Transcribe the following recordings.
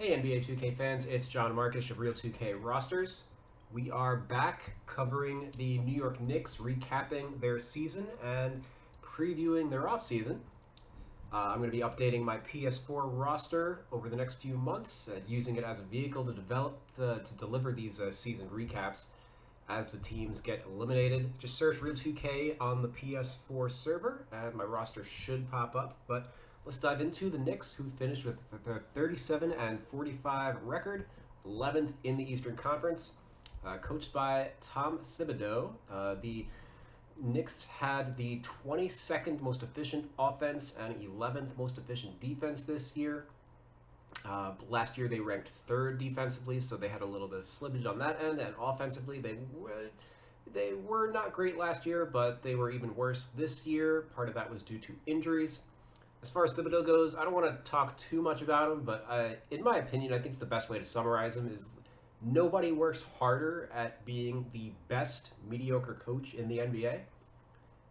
Hey NBA 2K fans, it's John Marcus of Real 2K Rosters. We are back covering the New York Knicks, recapping their season and previewing their offseason. I'm going to be updating my PS4 roster over the next few months, using it as a vehicle to deliver these season recaps as the teams get eliminated. Just search Real 2K on the PS4 server, and my roster should pop up. But let's dive into the Knicks, who finished with their 37 and 45 record, 11th in the Eastern Conference, coached by Tom Thibodeau. The Knicks had the 22nd most efficient offense and 11th most efficient defense this year. Last year they ranked third defensively, so they had a little bit of slippage on that end. And offensively, they were not great last year, but they were even worse this year. Part of that was due to injuries. As far as Thibodeau goes, I don't want to talk too much about him, but in my opinion, I think the best way to summarize him is nobody works harder at being the best mediocre coach in the NBA.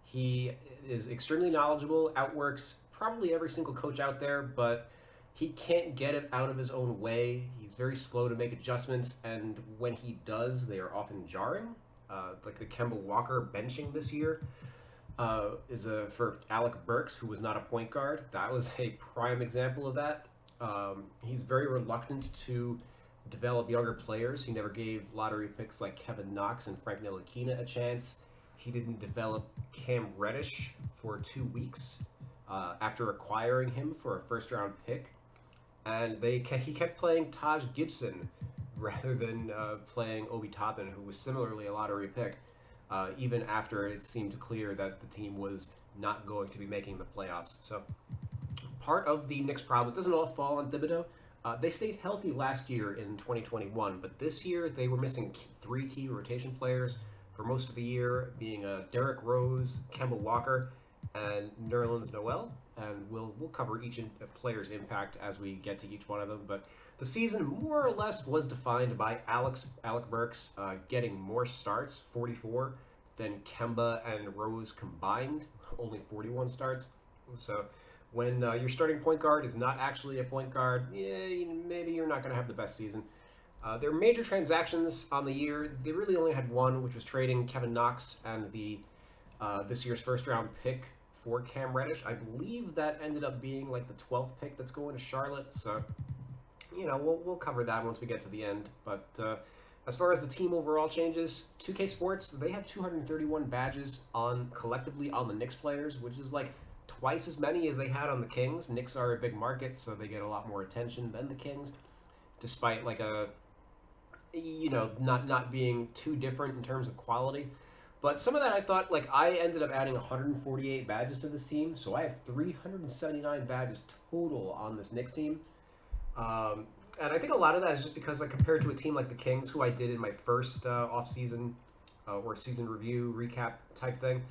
He is extremely knowledgeable, outworks probably every single coach out there, but he can't get it out of his own way. He's very slow to make adjustments, and when he does, they are often jarring. Like the Kemba Walker benching this year for Alec Burks, who was not a point guard. That was a prime example of that. He's very reluctant to develop younger players. He never gave lottery picks like Kevin Knox and Frank Ntilikina a chance. He didn't develop Cam Reddish for 2 weeks after acquiring him for a first-round pick. And he kept playing Taj Gibson rather than playing Obi Toppin, who was similarly a lottery pick, even after it seemed clear that the team was not going to be making the playoffs. So part of the Knicks' problem, it doesn't all fall on Thibodeau. They stayed healthy last year in 2021, but this year they were missing three key rotation players for most of the year, being Derrick Rose, Kemba Walker, and Nerlens Noel. And we'll cover each player's impact as we get to each one of them. But the season more or less was defined by Alec Burks getting more starts, 44, than Kemba and Rose combined, only 41 starts. So when your starting point guard is not actually a point guard, maybe you're not going to have the best season. Their major transactions on the year, they really only had one, which was trading Kevin Knox and this year's first-round pick for Cam Reddish. I believe that ended up being like the 12th pick that's going to Charlotte. So, we'll cover that once we get to the end. But as far as the team overall changes, 2K Sports, they have 231 badges collectively on the Knicks players, which is like twice as many as they had on the Kings. Knicks are a big market, so they get a lot more attention than the Kings, despite like not being too different in terms of quality. But some of that I thought, like, I ended up adding 148 badges to this team, so I have 379 badges total on this Knicks team. And I think a lot of that is just because, like, compared to a team like the Kings, who I did in my first off-season or season review recap type thing,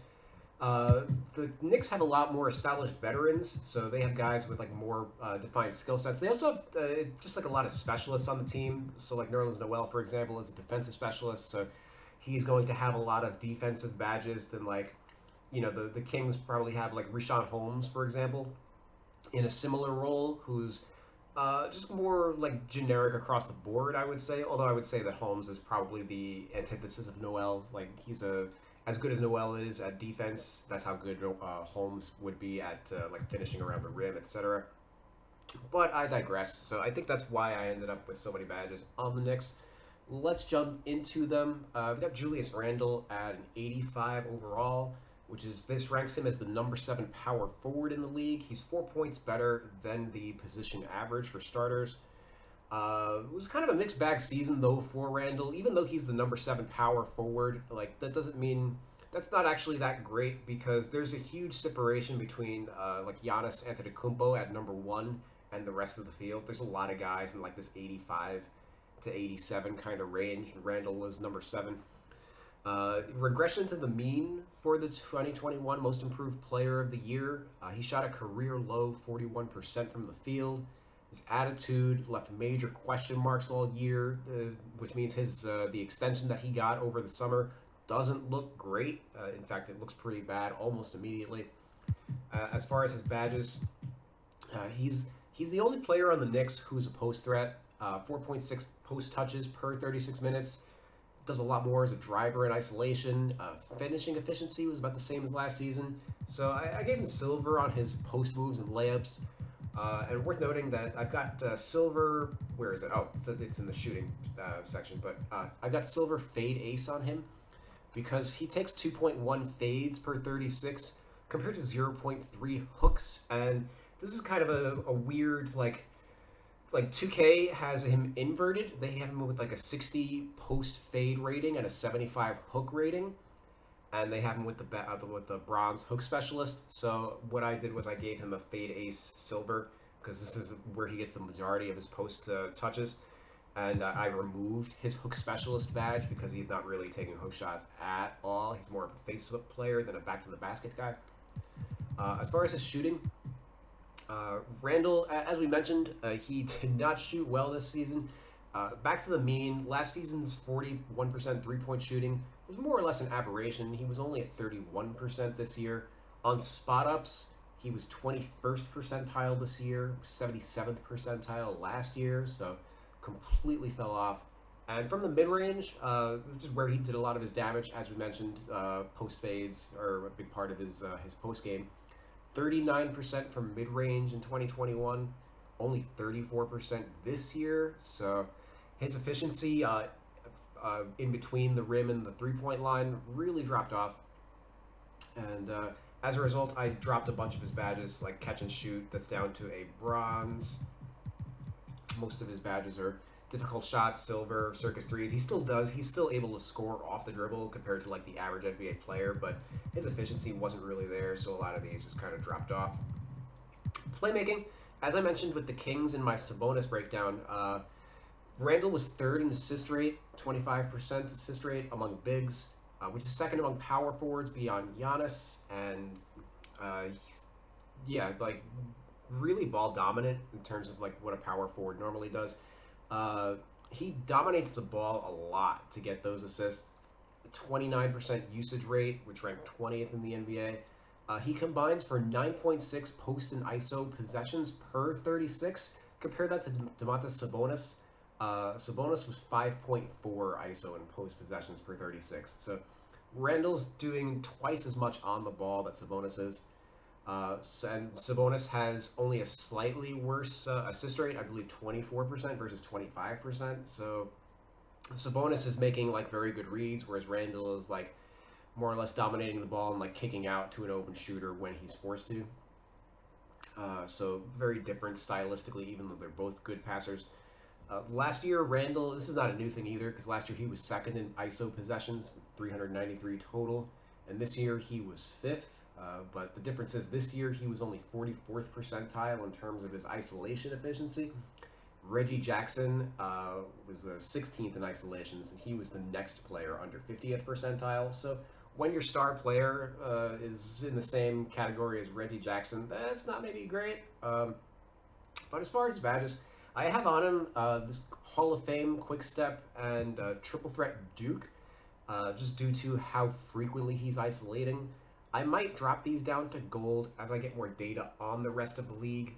the Knicks have a lot more established veterans, so they have guys with, like, more defined skill sets. They also have just, like, a lot of specialists on the team. So, like, Nerlens Noel, for example, is a defensive specialist, so he's going to have a lot of defensive badges than, like, the Kings probably have, like, Richaun Holmes, for example, in a similar role, who's just more, like, generic across the board, I would say. Although I would say that Holmes is probably the antithesis of Noel. Like, he's as good as Noel is at defense, that's how good Holmes would be at, like, finishing around the rim, etc. But I digress. So I think that's why I ended up with so many badges on the Knicks. Let's jump into them. We've got Julius Randle at an 85 overall, this ranks him as the number 7 power forward in the league. He's 4 points better than the position average for starters. It was kind of a mixed bag season though for Randle, even though he's the number 7 power forward. Like, that doesn't mean that's not actually that great, because there's a huge separation between like Giannis Antetokounmpo at number 1 and the rest of the field. There's a lot of guys in like this 85 to 87 kind of range, and Randle was number 7. Regression to the mean for the 2021 Most Improved Player of the Year. He shot a career low 41% from the field. His attitude left major question marks all year, which means the extension that he got over the summer doesn't look great. In fact, it looks pretty bad almost immediately. As far as his badges, he's the only player on the Knicks who's a post threat. 4.6 post touches per 36 minutes. Does a lot more as a driver in isolation. Finishing efficiency was about the same as last season. So I gave him silver on his post moves and layups. And worth noting that I've got silver. Where is it? Oh, it's in the shooting section. But I've got silver fade ace on him because he takes 2.1 fades per 36 compared to 0.3 hooks. And this is kind of a weird, like 2K has him inverted. They have him with like a 60 post fade rating and a 75 hook rating. And they have him with the bronze hook specialist. So what I did was I gave him a fade ace silver because this is where he gets the majority of his post touches. And I removed his hook specialist badge because he's not really taking hook shots at all. He's more of a face hook player than a back to the basket guy. As far as his shooting, Randle, as we mentioned, he did not shoot well this season. Back to the mean, last season's 41% three-point shooting was more or less an aberration. He was only at 31% this year. On spot-ups, he was 21st percentile this year, 77th percentile last year, so completely fell off. And from the mid-range, which is where he did a lot of his damage, as we mentioned, post fades are a big part of his post-game. 39% from mid-range in 2021, only 34% this year, so his efficiency in between the rim and the three-point line really dropped off. And as a result, I dropped a bunch of his badges, like catch and shoot, that's down to a bronze. Most of his badges are difficult shots, silver, circus threes. He's still able to score off the dribble compared to like the average NBA player, but his efficiency wasn't really there, so a lot of these just kind of dropped off. Playmaking, as I mentioned with the Kings in my Sabonis breakdown, Randle was third in assist rate, 25% assist rate among bigs, which is second among power forwards beyond Giannis, and he's really ball dominant in terms of like what a power forward normally does. He dominates the ball a lot to get those assists. 29% usage rate, which ranked 20th in the NBA. He combines for 9.6 post and ISO possessions per 36. Compare that to Domantas Sabonis. Sabonis was 5.4 ISO in post possessions per 36. So Randle's doing twice as much on the ball that Sabonis is. And Sabonis has only a slightly worse assist rate, I believe 24% versus 25%. So Sabonis is making like very good reads, whereas Randle is like more or less dominating the ball and like kicking out to an open shooter when he's forced to. So very different stylistically, even though they're both good passers. Last year, Randle, this is not a new thing either, because last year he was second in ISO possessions, 393 total, and this year he was fifth. But the difference is this year he was only 44th percentile in terms of his isolation efficiency. Reggie Jackson was 16th in isolations, and he was the next player under 50th percentile. So when your star player is in the same category as Reggie Jackson, that's not maybe great. But as far as badges, I have on him this Hall of Fame quick step and triple threat Duke, just due to how frequently he's isolating. I might drop these down to gold as I get more data on the rest of the league.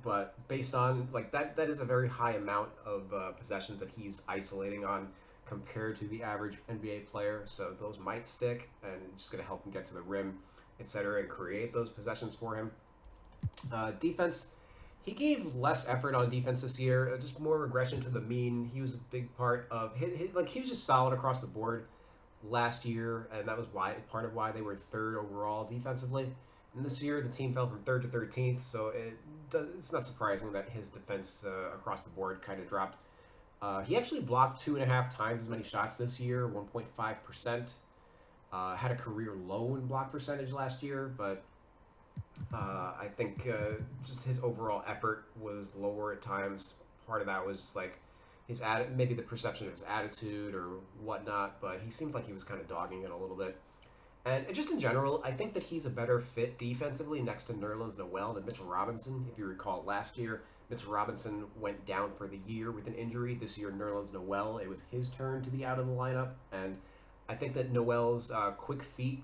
But based on like that is a very high amount of possessions that he's isolating on compared to the average NBA player. So those might stick, and it's just going to help him get to the rim, etc., and create those possessions for him. Defense, he gave less effort on defense this year, just more regression to the mean. He was a big part of he was just solid across the board last year, and that was part of why they were third overall defensively. And this year, the team fell from 3rd to 13th, so it's not surprising that his defense across the board kind of dropped. He actually blocked 2.5 times as many shots this year, 1.5%. Had a career low in block percentage last year, but I think just his overall effort was lower at times. Part of that was just like his maybe the perception of his attitude or whatnot, but he seemed like he was kind of dogging it a little bit. And just in general, I think that he's a better fit defensively next to Nerlens Noel than Mitchell Robinson. If you recall, last year, Mitchell Robinson went down for the year with an injury. This year, Nerlens Noel, it was his turn to be out of the lineup. And I think that Noel's quick feet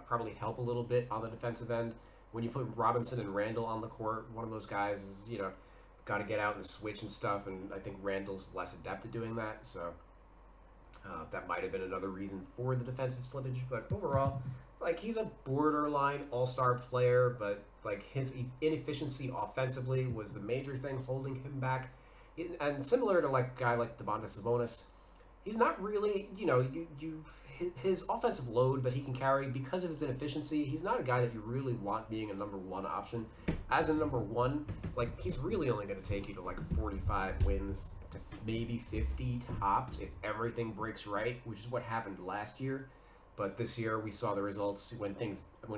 probably help a little bit on the defensive end. When you put Robinson and Randle on the court, one of those guys is, got to get out and switch and stuff, and I think Randle's less adept at doing that, so that might have been another reason for the defensive slippage. But overall, like, he's a borderline all-star player, but like his inefficiency offensively was the major thing holding him back. And similar to like a guy like Domantas Sabonis, he's not really, his offensive load that he can carry because of his inefficiency. He's not a guy that you really want being a number one option. As a number one, like, he's really only going to take you to like 45 wins to maybe 50 tops if everything breaks right, which is what happened last year. But this year we saw the results when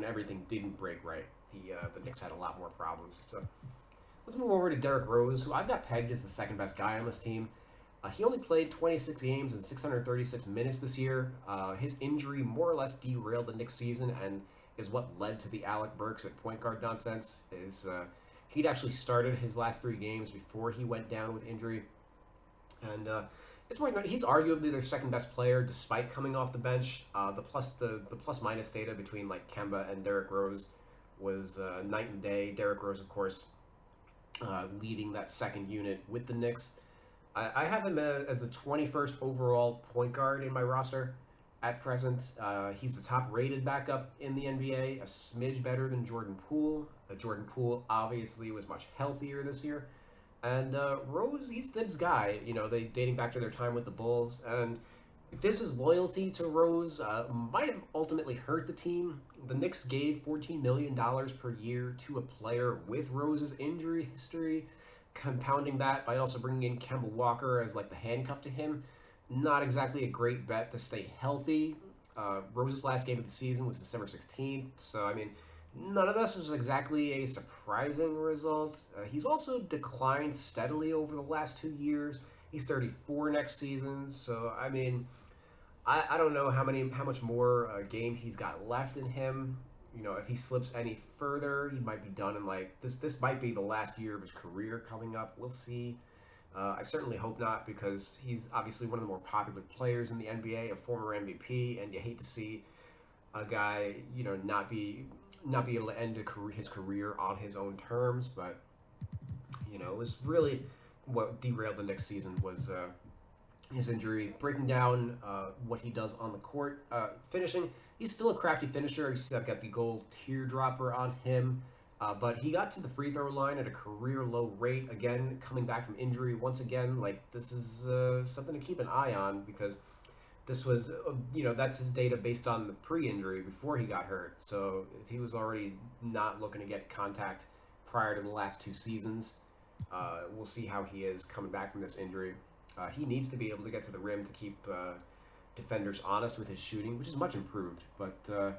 everything didn't break right. The Knicks had a lot more problems. So let's move over to Derrick Rose, who I've got pegged as the second best guy on this team. He only played 26 games and 636 minutes this year. His injury more or less derailed the Knicks season and is what led to the Alec Burks at point guard nonsense. He'd actually started his last 3 games before he went down with injury. And it's worth noting, he's arguably their second best player despite coming off the bench. The plus minus data between like Kemba and Derrick Rose was night and day. Derrick Rose, of course, leading that second unit with the Knicks. I have him as the 21st overall point guard in my roster at present. He's the top rated backup in the NBA, a smidge better than Jordan Poole. Jordan Poole obviously was much healthier this year. And Rose, he's Thibs' guy, they dating back to their time with the Bulls. And Thibs' loyalty to Rose might have ultimately hurt the team. The Knicks gave $14 million per year to a player with Rose's injury history, compounding that by also bringing in Kemba Walker as like the handcuff to him. Not exactly a great bet to stay healthy. Rose's last game of the season was December 16th, so I mean, none of this was exactly a surprising result. He's also declined steadily over the last 2 years. He's 34 next season, so I mean, I don't know how much more game he's got left in him. If he slips any further, he might be done in like this might be the last year of his career coming up. We'll see. I certainly hope not, because he's obviously one of the more popular players in the NBA, a former MVP, and you hate to see a guy, not be able to end his career on his own terms. But it was really what derailed the next season was his injury. Breaking down what he does on the court, finishing. He's still a crafty finisher. I've got the gold teardropper on him. But he got to the free throw line at a career low rate. Again, coming back from injury once again. Like, this is something to keep an eye on, because this was, that's his data based on the pre-injury before he got hurt. So if he was already not looking to get contact prior to the last 2 seasons, we'll see how he is coming back from this injury. He needs to be able to get to the rim to keep defenders honest with his shooting, which is much improved. But so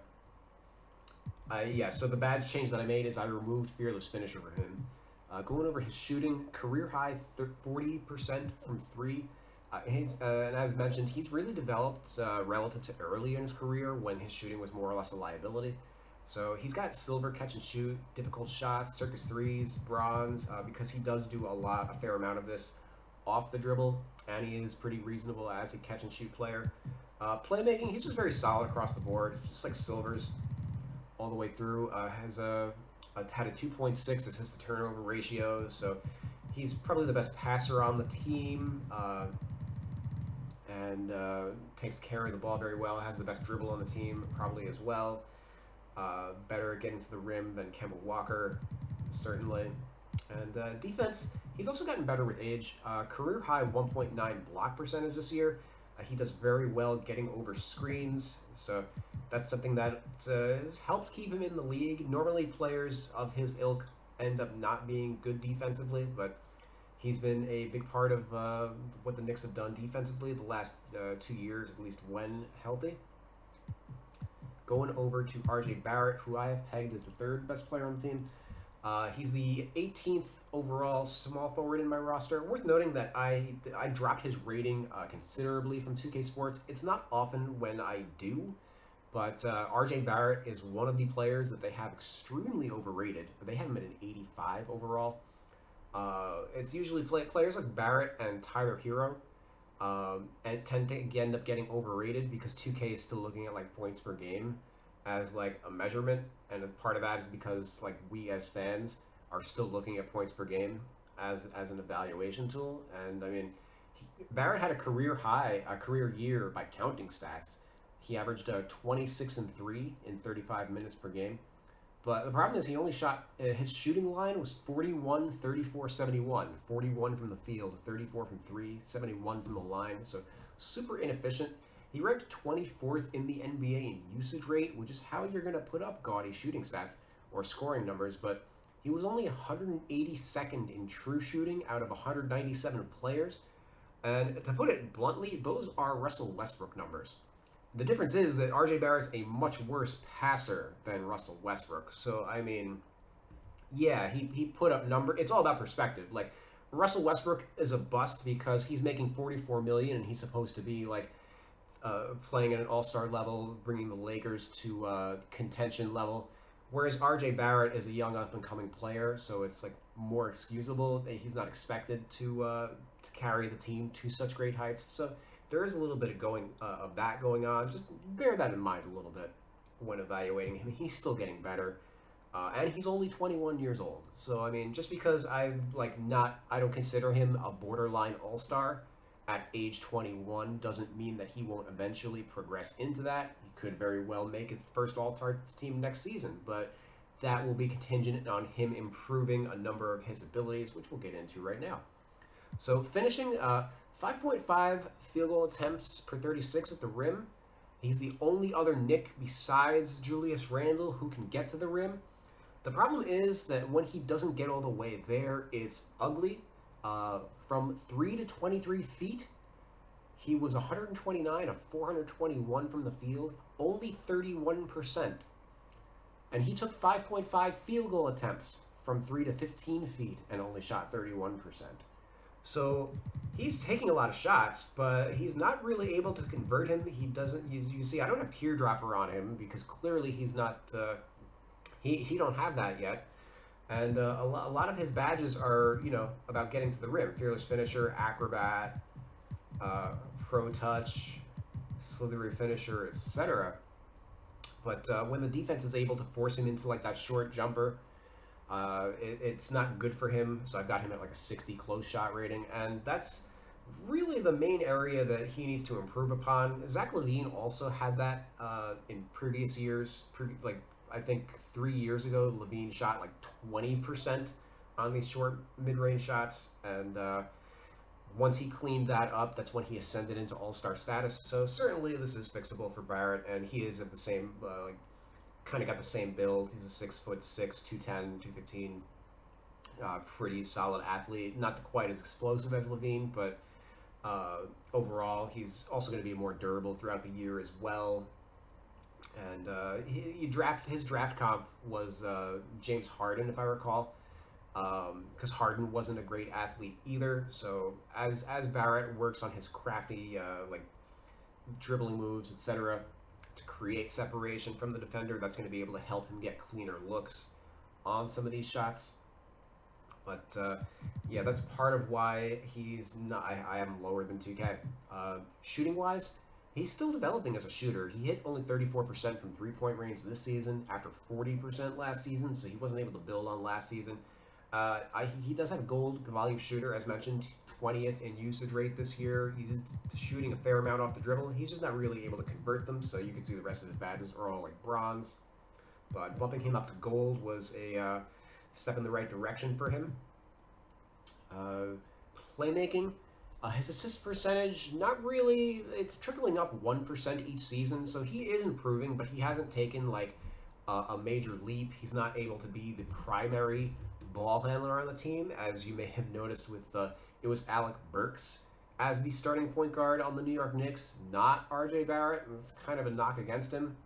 the badge change that I made is I removed Fearless Finisher for him. Going over his shooting, career high 40% from 3. And as mentioned, he's really developed relative to early in his career when his shooting was more or less a liability. So he's got silver catch and shoot, difficult shots, circus threes, bronze, because he does do a fair amount of this off the dribble, and he is pretty reasonable as a catch and shoot player. Playmaking, he's just very solid across the board, just like silvers all the way through. Had a 2.6 assist to turnover ratio, so he's probably the best passer on the team, and takes care of the ball very well. Has the best dribble on the team probably as well. Better at getting to the rim than Kemba Walker, certainly. And defense, he's also gotten better with age. Career high 1.9 block percentage this year. He does very well getting over screens, so that's something that has helped keep him in the league. Normally, players of his ilk end up not being good defensively, but he's been a big part of what the Knicks have done defensively the last 2 years, at least when healthy. Going over to RJ Barrett, who I have pegged as the 3rd best player on the team. He's the 18th overall small forward in my roster. Worth noting that I dropped his rating considerably from 2K Sports. It's not often when I do, but RJ Barrett is one of the players that they have extremely overrated. They have him at an 85 overall. It's usually players like Barrett and Tyler Hero and tend to end up getting overrated because 2K is still looking at like points per game as like a measurement, and part of that is because like we as fans are still looking at points per game. as an evaluation tool. And I mean, Barrett had a career year by counting stats. He averaged 26 and 3 in 35 minutes per game. But the problem is he only shot, his shooting line was 41, 34, 71. 41 from the field, 34 from 3, 71 from the line. So super inefficient. He ranked 24th in the NBA in usage rate, which is how you're going to put up gaudy shooting stats or scoring numbers. But he was only 182nd in true shooting out of 197 players. And to put it bluntly, those are Russell Westbrook numbers. The difference is that RJ Barrett's a much worse passer than Russell Westbrook. So, I mean, yeah, he put up it's all about perspective. Like, Russell Westbrook is a bust because he's making $44 million and he's supposed to be, like, playing at an all-star level, bringing the Lakers to contention level. Whereas RJ Barrett is a young up-and-coming player, so it's, like, more excusable. He's not expected to carry the team to such great heights. So there is a little bit of that going on. Just bear that in mind a little bit when evaluating him. He's still getting better, and he's only 21 years old. So I mean, just because I don't consider him a borderline all-star at age 21 doesn't mean that he won't eventually progress into that. He could very well make his first all-star team next season, but that will be contingent on him improving a number of his abilities, which we'll get into right now. So finishing 5.5 field goal attempts per 36 at the rim. He's the only other Knick besides Julius Randle who can get to the rim. The problem is that when he doesn't get all the way there, it's ugly. From 3 to 23 feet, he was 129 of 421 from the field, only 31%. And he took 5.5 field goal attempts from 3 to 15 feet and only shot 31%. So he's taking a lot of shots, but he's not really able to convert him. He doesn't. You see, I don't have teardropper on him because clearly he's not. He don't have that yet. And a lot of his badges are about getting to the rim: fearless finisher, acrobat, pro touch, slithery finisher, etc. But when the defense is able to force him into like that short jumper, it's not good for him. So I've got him at like a 60 close shot rating, and that's really the main area that he needs to improve upon. Zach LaVine also had that in previous years. I think 3 years ago, LaVine shot like 20% on these short mid-range shots, and once he cleaned that up, that's when he ascended into all-star status. So certainly this is fixable for Barrett, and he is at the same kind of got the same build. He's a 6'6", 210, 215, pretty solid athlete. Not quite as explosive as LaVine, but overall, he's also going to be more durable throughout the year as well. And his draft comp was James Harden, if I recall, because Harden wasn't a great athlete either. So as Barrett works on his crafty dribbling moves, etc., to create separation from the defender, that's going to be able to help him get cleaner looks on some of these shots. But yeah, that's part of why he's not. I am lower than 2K. Shooting wise, he's still developing as a shooter. He hit only 34% from three-point range this season after 40% last season, so he wasn't able to build on last season. He does have gold volume shooter, as mentioned, 20th in usage rate this year. He's shooting a fair amount off the dribble. He's just not really able to convert them, so you can see the rest of his badges are all like bronze. But bumping him up to gold was a step in the right direction for him. Playmaking. His assist percentage, not really. It's trickling up 1% each season, so he is improving, but he hasn't taken like a major leap. He's not able to be the primary ball handler on the team, as you may have noticed with it was Alec Burks as the starting point guard on the New York Knicks, not RJ Barrett. And it's kind of a knock against him.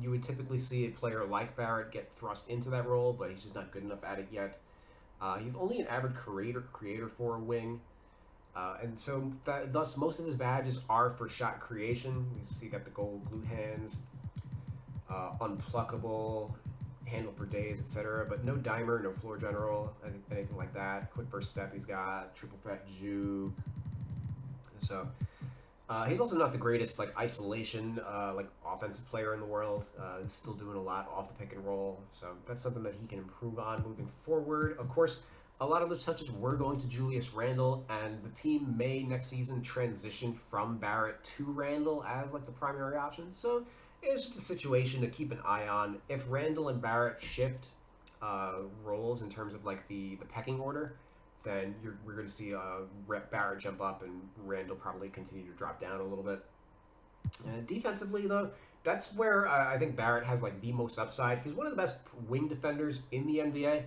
You would typically see a player like Barrett get thrust into that role, but he's just not good enough at it yet. He's only an average creator for a wing. And so thus most of his badges are for shot creation. You see, got the gold glue hands, unpluckable, handle for days, etc. But no dimer, no floor general, anything like that. Quick first step he's got, triple threat juke. So he's also not the greatest like isolation offensive player in the world. He's still doing a lot off the pick and roll. So that's something that he can improve on moving forward. Of course, A lot of those touches were going to Julius Randle, and the team may next season transition from Barrett to Randle as like the primary option. So it's just a situation to keep an eye on. If Randle and Barrett shift roles in terms of like the pecking order, then we're going to see Barrett jump up and Randle probably continue to drop down a little bit. And defensively, though, that's where I think Barrett has like the most upside. He's one of the best wing defenders in the NBA.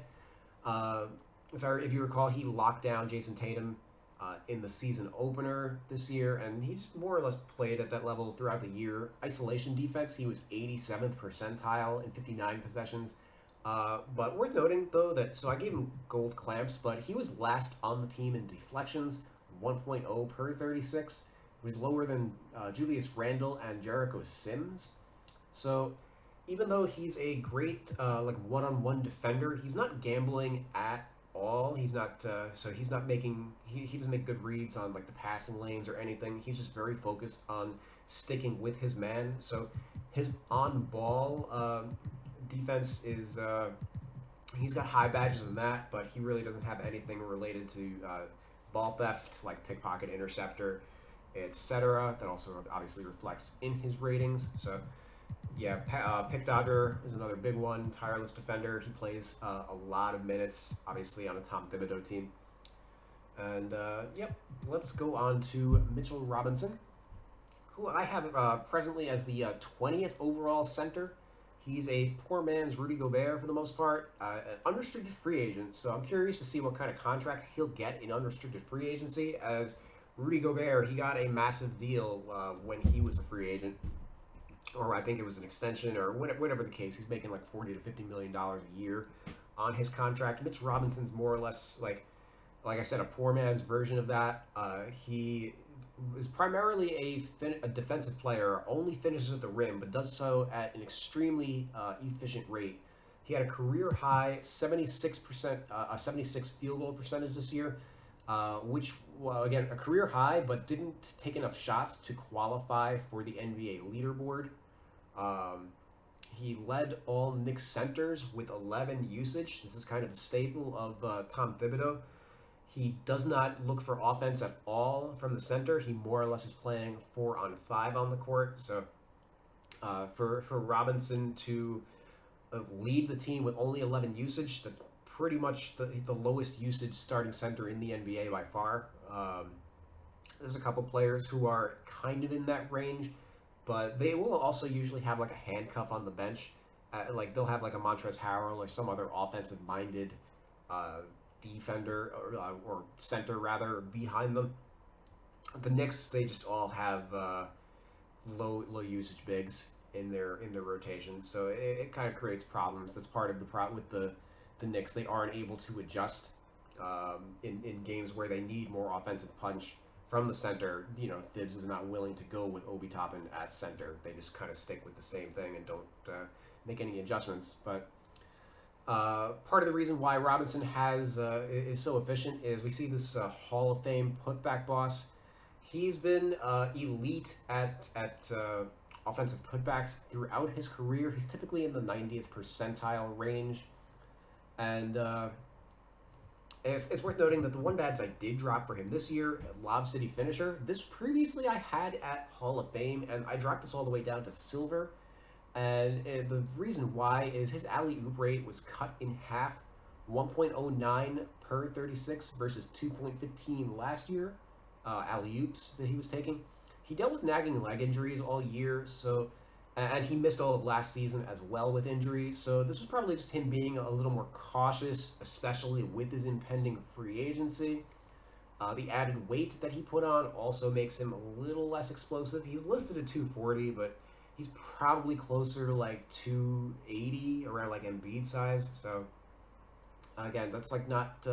Uh, if you recall, he locked down Jason Tatum in the season opener this year, and he just more or less played at that level throughout the year. Isolation defense, he was 87th percentile in 59 possessions. But worth noting, though, that so I gave him gold clamps, but he was last on the team in deflections, 1.0 per 36. It was lower than Julius Randle and Jericho Sims. So even though he's a great like one-on-one defender, he's not gambling at all. He's not so he's not making he doesn't make good reads on like the passing lanes or anything. He's just very focused on sticking with his man. So his on-ball defense is he's got high badges in that, but he really doesn't have anything related to ball theft like pickpocket, interceptor, etc. That also obviously reflects in his ratings. So yeah, Pick Dodger is another big one. Tireless defender. He plays a lot of minutes, obviously, on a Tom Thibodeau team. And, yep, let's go on to Mitchell Robinson, who I have presently as the 20th overall center. He's a poor man's Rudy Gobert for the most part, an unrestricted free agent. So I'm curious to see what kind of contract he'll get in unrestricted free agency, as Rudy Gobert, he got a massive deal when he was a free agent. Or I think it was an extension, or whatever the case. He's making like $40 to $50 million a year on his contract. Mitch Robinson's more or less like I said, a poor man's version of that. He is primarily a defensive player, only finishes at the rim, but does so at an extremely efficient rate. He had a career high 76%, a 76 field goal percentage this year, which, well, again, a career high, but didn't take enough shots to qualify for the NBA leaderboard. He led all Knicks centers with 11 usage. This is kind of a staple of Tom Thibodeau. He does not look for offense at all from the center. He more or less is playing 4-on-5 on the court. So for Robinson to lead the team with only 11 usage, that's pretty much the lowest usage starting center in the NBA by far. There's a couple players who are kind of in that range, but they will also usually have like a handcuff on the bench. Like they'll have like a Montrezl Harrell or some other offensive-minded defender or center rather behind them. The Knicks, they just all have low usage bigs in their rotation, so it kind of creates problems. That's part of the problem with the Knicks. They aren't able to adjust in games where they need more offensive punch from the center. You know, Thibs is not willing to go with Obi Toppin at center. They just kind of stick with the same thing and don't make any adjustments. But part of the reason why Robinson is so efficient is we see this Hall of Fame putback boss. He's been elite at offensive putbacks throughout his career. He's typically in the 90th percentile range. And it's worth noting that the one badge I did drop for him this year, Lob City Finisher, this previously I had at Hall of Fame, and I dropped this all the way down to silver. And the reason why is his alley-oop rate was cut in half, 1.09 per 36 versus 2.15 last year, alley-oops that he was taking. He dealt with nagging leg injuries all year, so and he missed all of last season as well with injuries. So this was probably just him being a little more cautious, especially with his impending free agency. The added weight that he put on also makes him a little less explosive. He's listed at 240, but he's probably closer to like 280, around like Embiid size. So again, that's like not,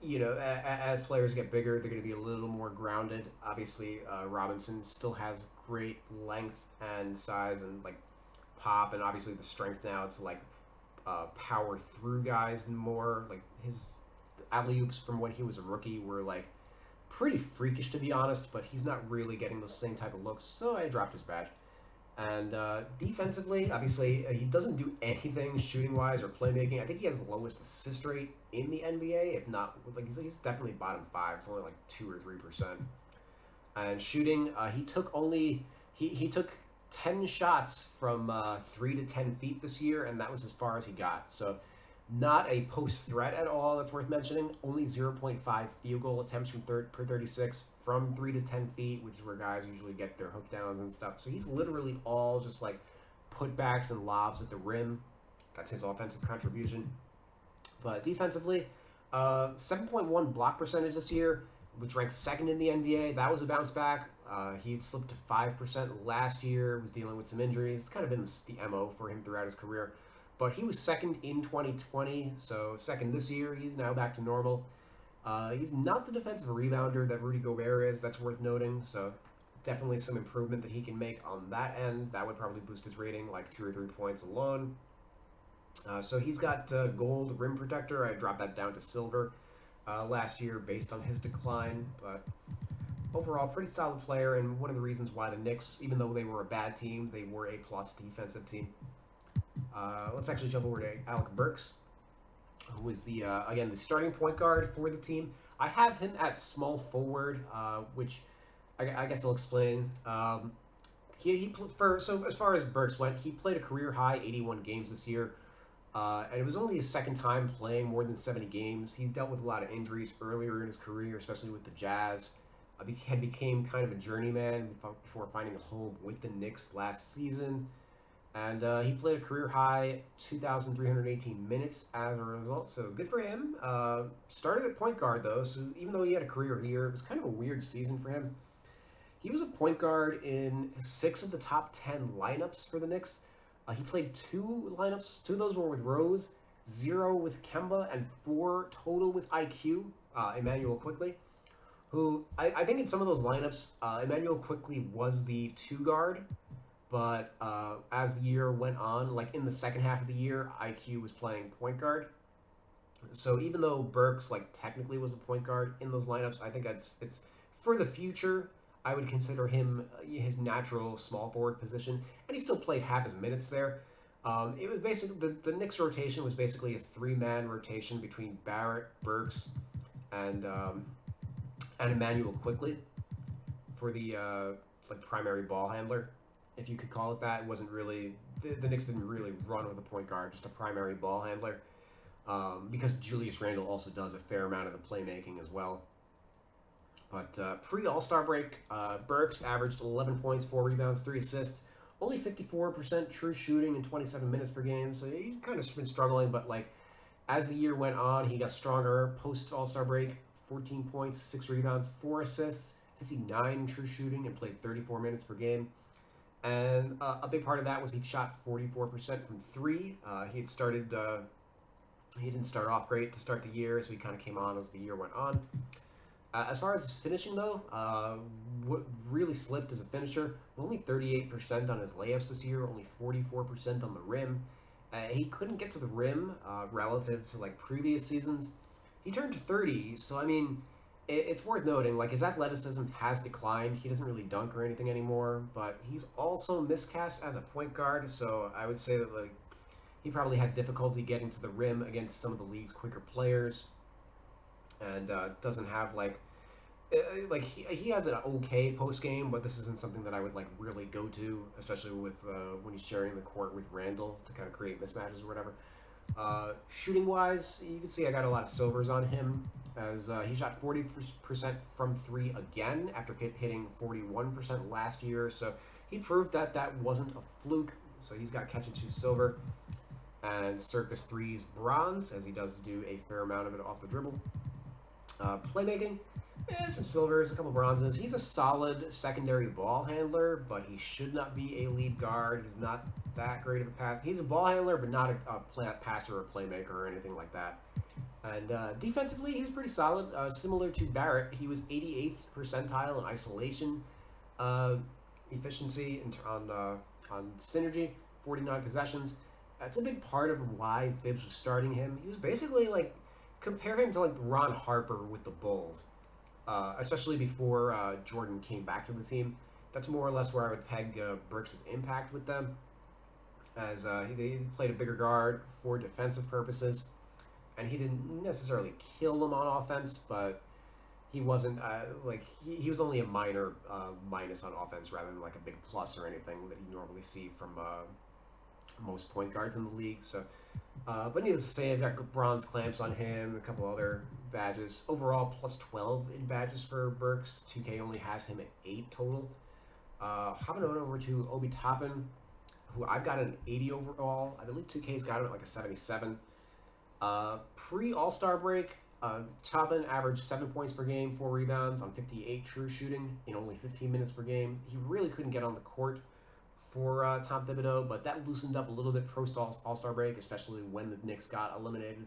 as players get bigger, they're going to be a little more grounded. Obviously, Robinson still has great length and size and like pop, and obviously the strength now to like power through guys more. Like his alley-oops from when he was a rookie were like pretty freakish, to be honest, but he's not really getting the same type of looks, so I dropped his badge. And defensively, obviously, he doesn't do anything shooting-wise or playmaking. I think he has the lowest assist rate in the NBA, if not, like he's definitely bottom five. It's only like 2 or 3%. And shooting, he took 10 shots from 3 to 10 feet this year, and that was as far as he got. So not a post threat at all. That's worth mentioning. Only 0.5 field goal attempts per 36 from 3 to 10 feet, which is where guys usually get their hook downs and stuff. So he's literally all just like putbacks and lobs at the rim. That's his offensive contribution. But defensively, 7.1 block percentage this year, which ranked second in the NBA. That was a bounce back. He had slipped to 5% last year, was dealing with some injuries. It's kind of been the MO for him throughout his career. But he was second in 2020, so second this year. He's now back to normal. He's not the defensive rebounder that Rudy Gobert is. That's worth noting. So definitely some improvement that he can make on that end. That would probably boost his rating like 2 or 3 points alone. So he's got gold rim protector. I dropped that down to silver last year based on his decline. But overall, pretty solid player, and one of the reasons why the Knicks, even though they were a bad team, they were a plus defensive team. Let's actually jump over to Alec Burks, who is again the starting point guard for the team. I have him at small forward, which I guess I'll explain. So as far as Burks went, he played a career high 81 games this year, and it was only his second time playing more than 70 games. He dealt with a lot of injuries earlier in his career, especially with the Jazz. He became kind of a journeyman before finding a home with the Knicks last season. And he played a career high 2,318 minutes as a result, so good for him. Started at point guard, though, so even though he had a career here, it was kind of a weird season for him. He was a point guard in 6 of the top 10 lineups for the Knicks. He played 2 lineups. 2 of those were with Rose, 0 with Kemba, and 4 total with IQ, Immanuel Quickley, who I think in some of those lineups, Immanuel Quickley was the 2 guard. But as the year went on, like in the second half of the year, IQ was playing point guard. So even though Burks like technically was a point guard in those lineups, I think it's for the future. I would consider him his natural small forward position, and he still played half his minutes there. It was basically the Knicks rotation was basically a 3-man rotation between Barrett, Burks, and Immanuel Quickley for the like primary ball handler, if you could call it that. It wasn't really the Knicks didn't really run with a point guard, just a primary ball handler, because Julius Randle also does a fair amount of the playmaking as well. But pre-All-Star break, Burks averaged 11 points, 4 rebounds, 3 assists, only 54% true shooting in 27 minutes per game. So he's kind of been struggling, but like as the year went on, he got stronger. Post-All-Star break, 14 points, 6 rebounds, 4 assists, 59 true shooting, and played 34 minutes per game. And a big part of that was he shot 44% from 3. He didn't start off great to start the year, so he kind of came on as the year went on. As far as finishing, though, what really slipped as a finisher, only 38% on his layups this year, only 44% on the rim. He couldn't get to the rim relative to like previous seasons. He turned 30, so I mean, it's worth noting, like his athleticism has declined. He doesn't really dunk or anything anymore, but he's also miscast as a point guard, so I would say that like he probably had difficulty getting to the rim against some of the league's quicker players, and doesn't have like he has an okay post game, but this isn't something that I would like really go to, especially with when he's sharing the court with Randle to kind of create mismatches or whatever. Shooting wise, you can see I got a lot of silvers on him, as he shot 40% from 3 again after hitting 41% last year. So he proved that that wasn't a fluke. So he's got catch and shoot silver, and Circus 3's bronze, as he does do a fair amount of it off the dribble. Playmaking, some silvers, a couple bronzes. He's a solid secondary ball handler, but he should not be a lead guard. He's not that great of a pass. He's a ball handler, but not a passer or playmaker or anything like that. And defensively, he was pretty solid. Similar to Barrett, he was 88th percentile in isolation efficiency on synergy, 49 possessions. That's a big part of why Thibs was starting him. He was basically like, compare him to like Ron Harper with the Bulls, especially before Jordan came back to the team. That's more or less where I would peg Burks' impact with them, as he played a bigger guard for defensive purposes, and he didn't necessarily kill them on offense, but he wasn't he was only a minor minus on offense rather than like a big plus or anything that you normally see from most point guards in the league. So, but needless to say, I've got bronze clamps on him, a couple other badges. Overall, plus 12 in badges for Burks. 2K only has him at 8 total. Hopping on over to Obi Toppin, who I've got an 80 overall. I believe 2K's got him at like a 77. Pre-All-Star break, Toppin averaged 7 points per game, 4 rebounds on 58 true shooting in only 15 minutes per game. He really couldn't get on the court for Tom Thibodeau, but that loosened up a little bit post-All-Star break, especially when the Knicks got eliminated.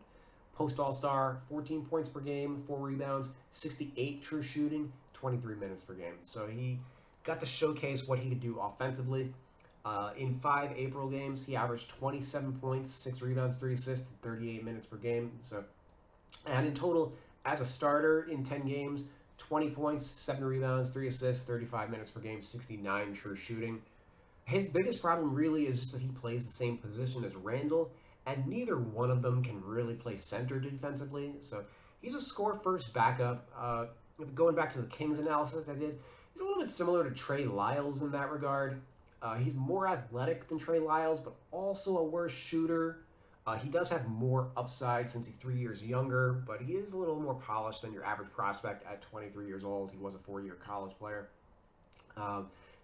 Post-All-Star, 14 points per game, 4 rebounds, 68 true shooting, 23 minutes per game. So he got to showcase what he could do offensively. In 5 April games, he averaged 27 points, 6 rebounds, 3 assists, 38 minutes per game. So, and in total, as a starter in 10 games, 20 points, 7 rebounds, 3 assists, 35 minutes per game, 69 true shooting. His biggest problem really is just that he plays the same position as Randle, and neither one of them can really play center defensively. So he's a score-first backup. Going back to the Kings analysis I did, he's a little bit similar to Trey Lyles in that regard. He's more athletic than Trey Lyles, but also a worse shooter. He does have more upside since he's 3 years younger, but he is a little more polished than your average prospect at 23 years old. He was a 4-year college player.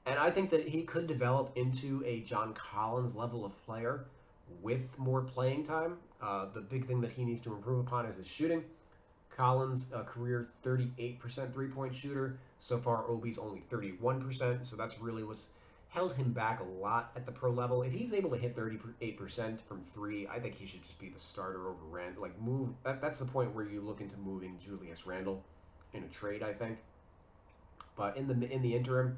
And I think that he could develop into a John Collins level of player with more playing time. The big thing that he needs to improve upon is his shooting. Collins, a career 38% three-point shooter. So far, Obi's only 31%, so that's really what's held him back a lot at the pro level. If he's able to hit 38% from 3, I think he should just be the starter over Randle. That's the point where you look into moving Julius Randle in a trade, I think. But in the interim,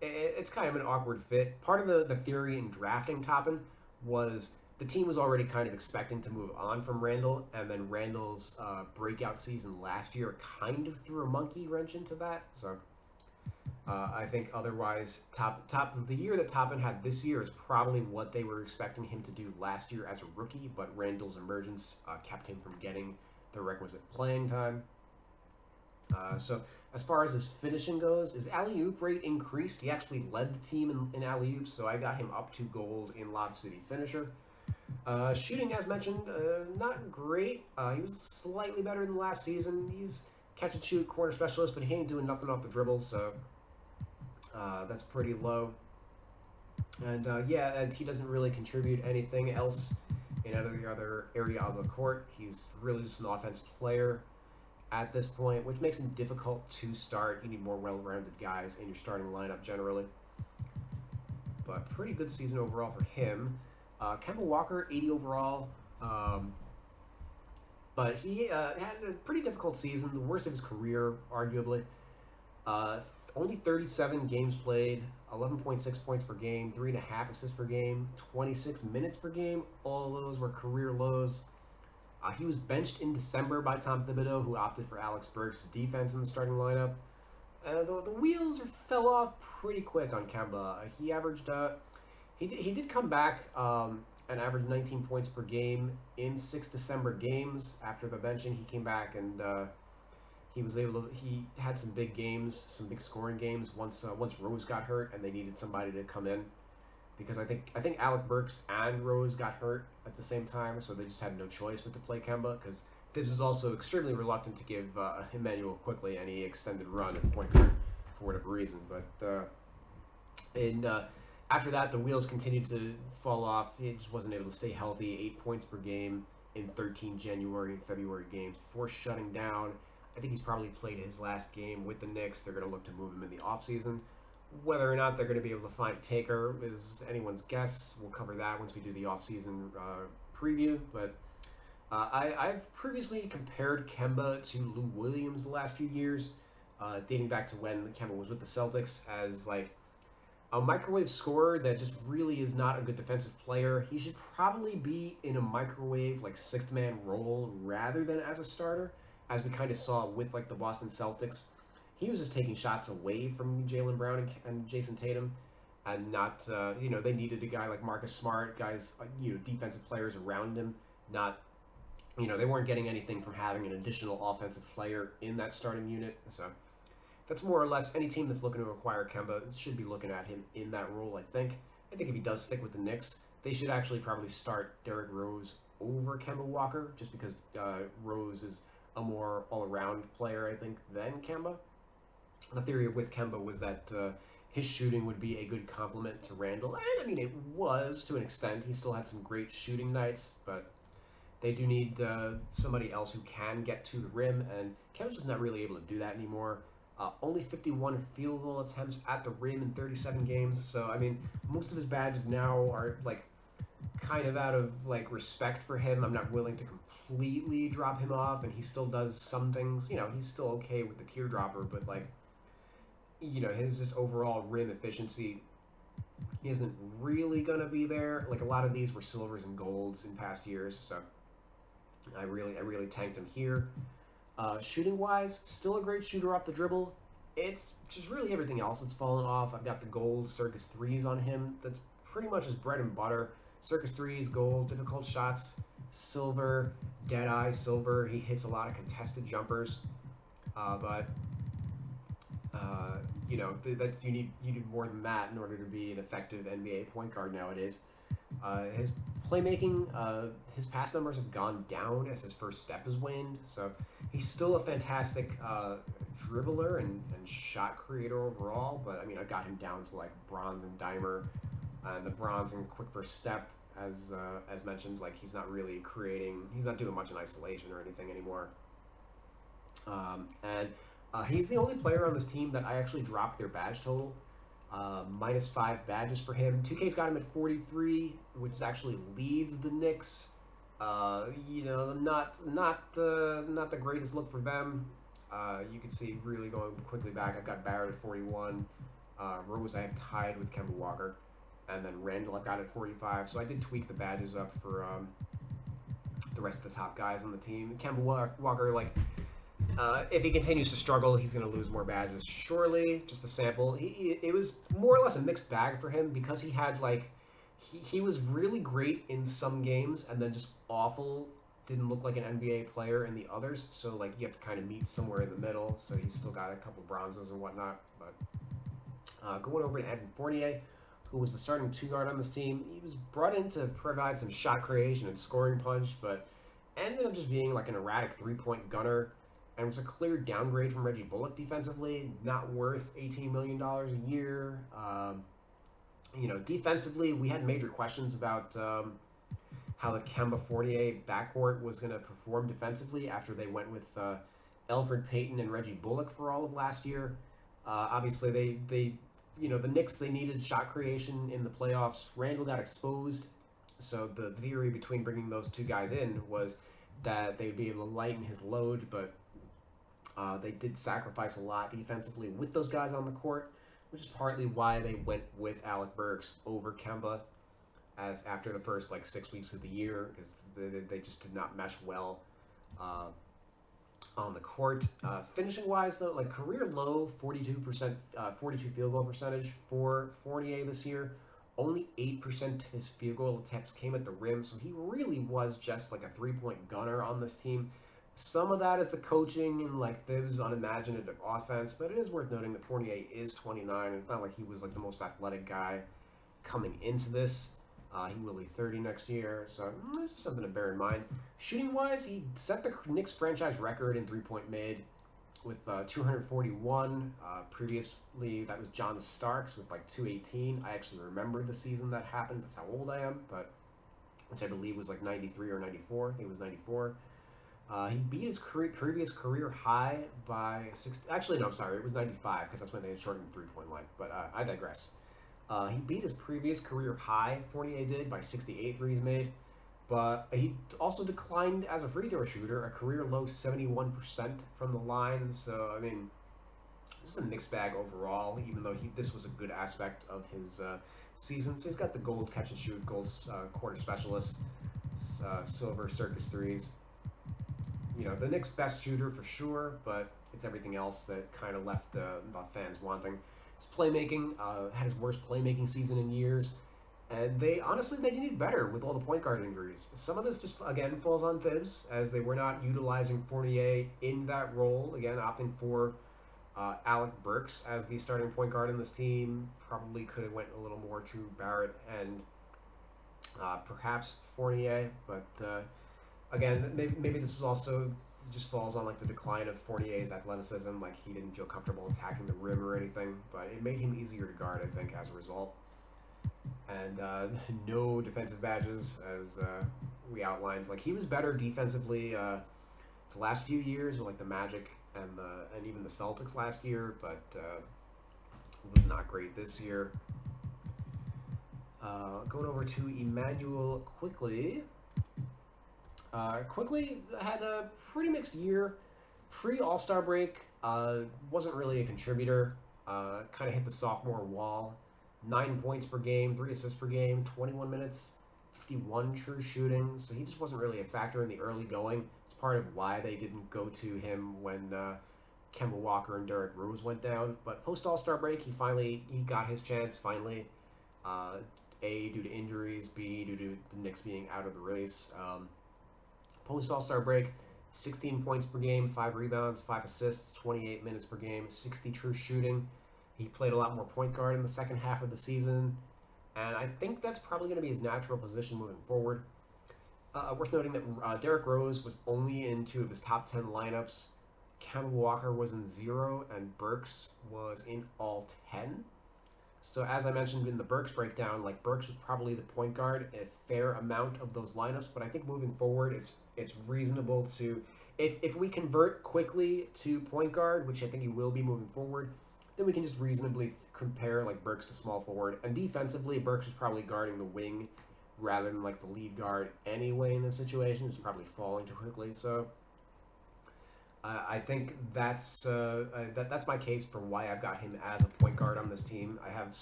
it's kind of an awkward fit. Part of the theory in drafting Toppin was the team was already kind of expecting to move on from Randle, and then Randle's breakout season last year kind of threw a monkey wrench into that. So I think otherwise, the year that Toppin had this year is probably what they were expecting him to do last year as a rookie, but Randle's emergence kept him from getting the requisite playing time. So as far as his finishing goes, his alley-oop rate increased. He actually led the team in alley-oops, so I got him up to gold in Lob City Finisher. Shooting, as mentioned, not great. He was slightly better than last season. He's catch-and-shoot corner specialist, but he ain't doing nothing off the dribble, so that's pretty low. And he doesn't really contribute anything else in any other area of the court. He's really just an offense player at this point, which makes him difficult to start. You need more well-rounded guys in your starting lineup generally. But pretty good season overall for him. Kemba Walker, 80 overall. But he had a pretty difficult season, the worst of his career, arguably. Only 37 games played, 11.6 points per game, 3.5 assists per game, 26 minutes per game. All of those were career lows. He was benched in December by Tom Thibodeau, who opted for Alec Burks' defense in the starting lineup. The wheels fell off pretty quick on Kemba. He averaged, he did come back and averaged 19 points per game in 6 December games. After the benching, he came back and he had some big games, some big scoring games once Rose got hurt and they needed somebody to come in. Because I think Alec Burks and Rose got hurt at the same time, so they just had no choice but to play Kemba, because Thibs is also extremely reluctant to give Immanuel Quickley any extended run at point guard for whatever reason. But after that, the wheels continued to fall off. He just wasn't able to stay healthy. 8 points per game in 13 January and February games before shutting down. I think he's probably played his last game with the Knicks. They're going to look to move him in the offseason. Whether or not they're going to be able to find a taker is anyone's guess. We'll cover that once we do the offseason preview. But I've previously compared Kemba to Lou Williams the last few years, dating back to when Kemba was with the Celtics, as like a microwave scorer that just really is not a good defensive player. He should probably be in a microwave, like, sixth man role rather than as a starter, as we kind of saw with like the Boston Celtics. he was just taking shots away from Jaylen Brown and Jason Tatum, and not, they needed a guy like Marcus Smart, guys, defensive players around him, not, they weren't getting anything from having an additional offensive player in that starting unit. So that's more or less any team that's looking to acquire Kemba should be looking at him in that role, I think. I think if he does stick with the Knicks, they should actually probably start Derrick Rose over Kemba Walker, just because Rose is a more all-around player, I think, than Kemba. The theory with Kemba was that his shooting would be a good complement to Randle, and I mean, it was to an extent. He still had some great shooting nights, but they do need somebody else who can get to the rim, and Kemba's just not really able to do that anymore. Only 51 field goal attempts at the rim in 37 games, so I mean, most of his badges now are like kind of out of like respect for him. I'm not willing to completely drop him off, and he still does some things. He's still okay with the teardropper, but like, his just overall rim efficiency isn't really gonna be there. Like a lot of these were silvers and golds in past years, so I really tanked him here. Shooting wise, still a great shooter off the dribble. It's just really everything else that's fallen off. I've got the gold circus threes on him. That's pretty much his bread and butter. Circus threes, gold, difficult shots, silver, dead eye, silver. He hits a lot of contested jumpers, but that you need more than that in order to be an effective NBA point guard nowadays. His playmaking, his pass numbers have gone down as his first step has waned, so he's still a fantastic dribbler and shot creator overall, but I mean, I got him down to like bronze and dimer, and the bronze and quick first step, as mentioned, like he's not really he's not doing much in isolation or anything anymore. He's the only player on this team that I actually dropped their badge total. -5 badges for him. 2K's got him at 43, which actually leaves the Knicks. Not the greatest look for them. You can see really going quickly back. I've got Barrett at 41. Rose I have tied with Kemba Walker, and then Randle I've got at 45. So I did tweak the badges up for the rest of the top guys on the team. Kemba Walker, like, if he continues to struggle, he's going to lose more badges, surely. Just a sample. It was more or less a mixed bag for him, because he had, like, he was really great in some games and then just awful, didn't look like an NBA player in the others. So, like, you have to kind of meet somewhere in the middle. So he's still got a couple bronzes and whatnot. But going over to Evan Fournier, who was the starting 2-guard on this team, he was brought in to provide some shot creation and scoring punch, but ended up just being like an erratic three-point gunner. And it was a clear downgrade from Reggie Bullock defensively, not worth $18 million a year. Defensively, we had major questions about how the Kemba Fournier backcourt was going to perform defensively after they went with Elfrid Payton and Reggie Bullock for all of last year. Obviously, the Knicks, they needed shot creation in the playoffs. Randle got exposed, so the theory between bringing those two guys in was that they'd be able to lighten his load, but they did sacrifice a lot defensively with those guys on the court, which is partly why they went with Alec Burks over Kemba after the first 6 weeks of the year, because they just did not mesh well on the court. Finishing wise, though, career low 42%, 42 field goal percentage for Fournier this year. Only 8% of his field goal attempts came at the rim, so he really was just like a three-point gunner on this team. Some of that is the coaching and Thibs' unimaginative offense, but it is worth noting that Fournier is 29, and it's not like he was the most athletic guy coming into this. He will be 30 next year, so it's something to bear in mind. Shooting-wise, he set the Knicks franchise record in three-point mid with 241. Previously, that was John Starks with 218. I actually remember the season that happened. That's how old I am, but which I believe was 93 or 94. I think it was 94. He beat his previous career high by 60. Actually, no, I'm sorry. It was 95 because that's when they had shortened the three-point line. But I digress. He beat his previous career high, Fournier did, by 68 threes made. But he also declined as a free throw shooter, a career low 71% from the line. So, I mean, this is a mixed bag overall, even though this was a good aspect of his season. So he's got the gold catch and shoot, gold quarter specialist, silver circus threes. the Knicks' best shooter for sure, but it's everything else that kind of left the fans wanting. His playmaking had his worst playmaking season in years, and they need better with all the point guard injuries. Some of this just again falls on Thibs as they were not utilizing Fournier in that role. Again, opting for Alec Burks as the starting point guard in this team. Probably could have went a little more to Barrett and perhaps Fournier, but again, maybe this was also just falls on like the decline of Fournier's athleticism. Like he didn't feel comfortable attacking the rim or anything, but it made him easier to guard, I think, as a result. And no defensive badges, as we outlined. Like he was better defensively the last few years with like the Magic and even the Celtics last year, but was not great this year. Going over to Immanuel Quickley. Quickley had a pretty mixed year. Pre-All-Star break, wasn't really a contributor. Kind of hit the sophomore wall. 9 points per game, 3 assists per game, 21 minutes, 51 true shooting. So he just wasn't really a factor in the early going. It's part of why they didn't go to him when Kemba Walker and Derrick Rose went down. But post All-Star break, he got his chance finally. A, due to injuries. B, due to the Knicks being out of the race. Post All-Star break, 16 points per game, 5 rebounds, 5 assists, 28 minutes per game, 60 true shooting. He played a lot more point guard in the second half of the season, and I think that's probably going to be his natural position moving forward. Worth noting that Derrick Rose was only in 2 of his top 10 lineups. Kemba Walker was in 0, and Burks was in all 10. So as I mentioned in the Burks breakdown, like Burks was probably the point guard in a fair amount of those lineups, but I think moving forward, it's reasonable to, if we convert quickly to point guard, which I think he will be moving forward, then we can just reasonably compare like Burks to small forward. And defensively, Burks was probably guarding the wing rather than like the lead guard anyway in this situation. He's probably falling too quickly. So I think that's my case for why I've got him as a point guard on this team. I have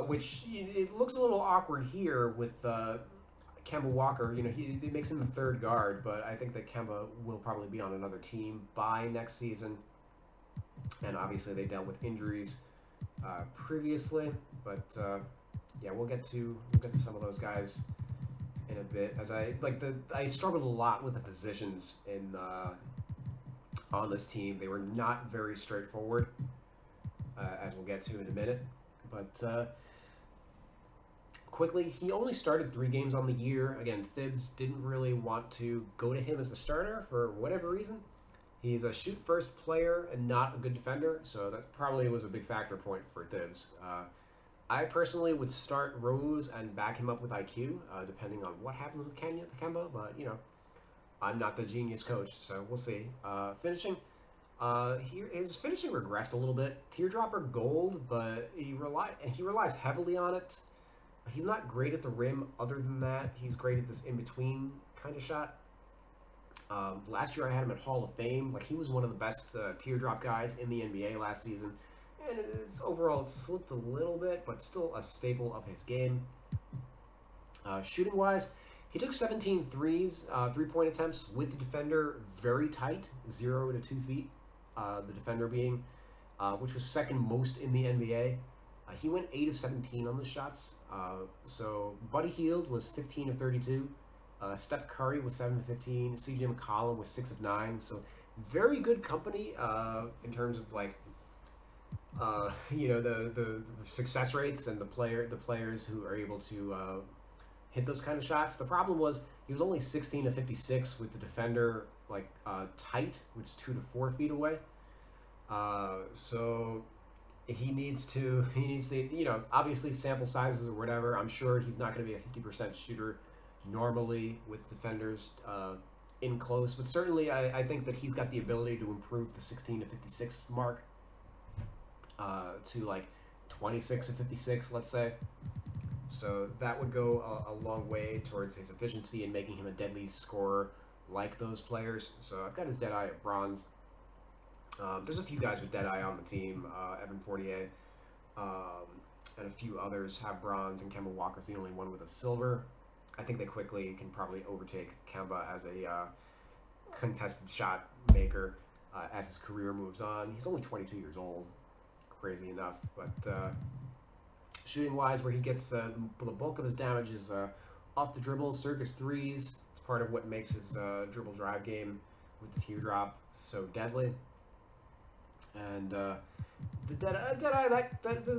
which it looks a little awkward here with Kemba Walker. He makes him the third guard, but I think that Kemba will probably be on another team by next season. And obviously they dealt with injuries previously, but yeah, we'll get to some of those guys in a bit. As I struggled a lot with the positions in on this team. They were not very straightforward, as we'll get to in a minute. But quickly, he only started 3 games on the year. Again, Thibs didn't really want to go to him as the starter for whatever reason. He's a shoot-first player and not a good defender, so that probably was a big factor point for Thibs. I personally would start Rose and back him up with IQ, depending on what happens with Kemba, but, I'm not the genius coach, so we'll see. Finishing, his finishing regressed a little bit. Teardropper gold, but he relies heavily on it. He's not great at the rim other than that. He's great at this in-between kind of shot. Last year I had him at Hall of Fame. Like, he was one of the best teardrop guys in the NBA last season. And overall, it slipped a little bit, but still a staple of his game. Shooting-wise, he took 17 threes, 3-point attempts with the defender very tight, 0 to 2 feet. The defender being, which was second most in the NBA. He went 8 of 17 on the shots. So Buddy Hield was 15 of 32. Steph Curry was 7 of 15. CJ McCollum was 6 of 9. So very good company in terms of like the success rates and the players who are able to hit those kind of shots. The problem was he was only 16 to 56 with the defender tight, which is 2 to 4 feet away. So he needs to obviously sample sizes or whatever. I'm sure he's not going to be a 50% shooter normally with defenders in close, but certainly I think that he's got the ability to improve the 16 to 56 mark to like 26 to 56, let's say. So that would go a long way towards his efficiency and making him a deadly scorer like those players. So I've got his dead eye at bronze. There's a few guys with dead eye on the team. Evan Fournier and a few others have bronze, and Kemba Walker's the only one with a silver. I think they quickly can probably overtake Kemba as a contested shot maker as his career moves on. He's only 22 years old, crazy enough, but shooting wise, where he gets the bulk of his damage is off the dribble, circus threes. It's part of what makes his dribble drive game with the teardrop so deadly. And the Deadeye,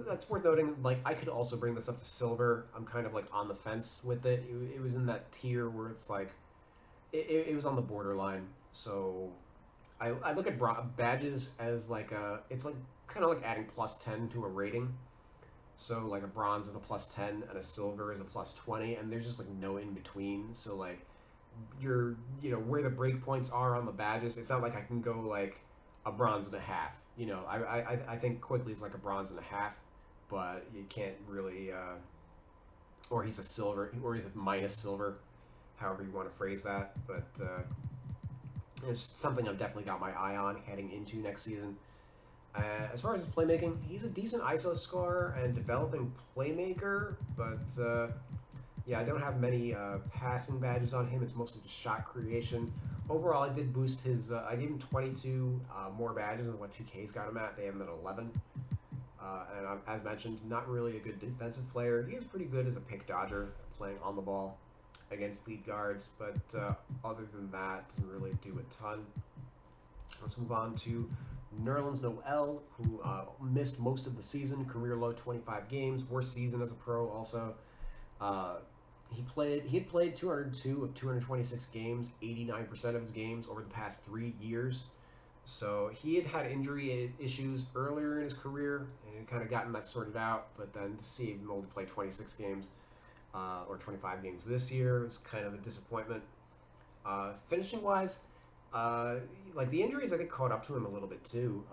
that's worth noting. Like, I could also bring this up to silver. I'm kind of like on the fence with it. It was in that tier where it's like it was on the borderline. So I look at badges as like it's like kind of like adding +10 to a rating. So like a bronze is a +10 and a silver is a +20, and there's just like no in between. So like where the breakpoints are on the badges, it's not like I can go like a bronze and a half. I think Quickley is like a bronze and a half, but you can't really, or he's a silver, or he's a minus silver, however you want to phrase that. But it's something I've definitely got my eye on heading into next season. As far as his playmaking, he's a decent ISO scorer and developing playmaker, but yeah, I don't have many passing badges on him. It's mostly just shot creation. Overall, I did boost his. I gave him 22 more badges than what 2K's got him at. They have him at 11. And as mentioned, not really a good defensive player. He is pretty good as a pick dodger, playing on the ball against lead guards. But other than that, doesn't really do a ton. Let's move on to Nerlens Noel, who missed most of the season, career low 25 games, worst season as a pro also. He had played 202 of 226 games, 89% of his games over the past 3 years. So he had injury issues earlier in his career and had kind of gotten that sorted out. But then to see him only play 26 games or 25 games this year was kind of a disappointment. Finishing wise, like the injuries I think caught up to him a little bit too.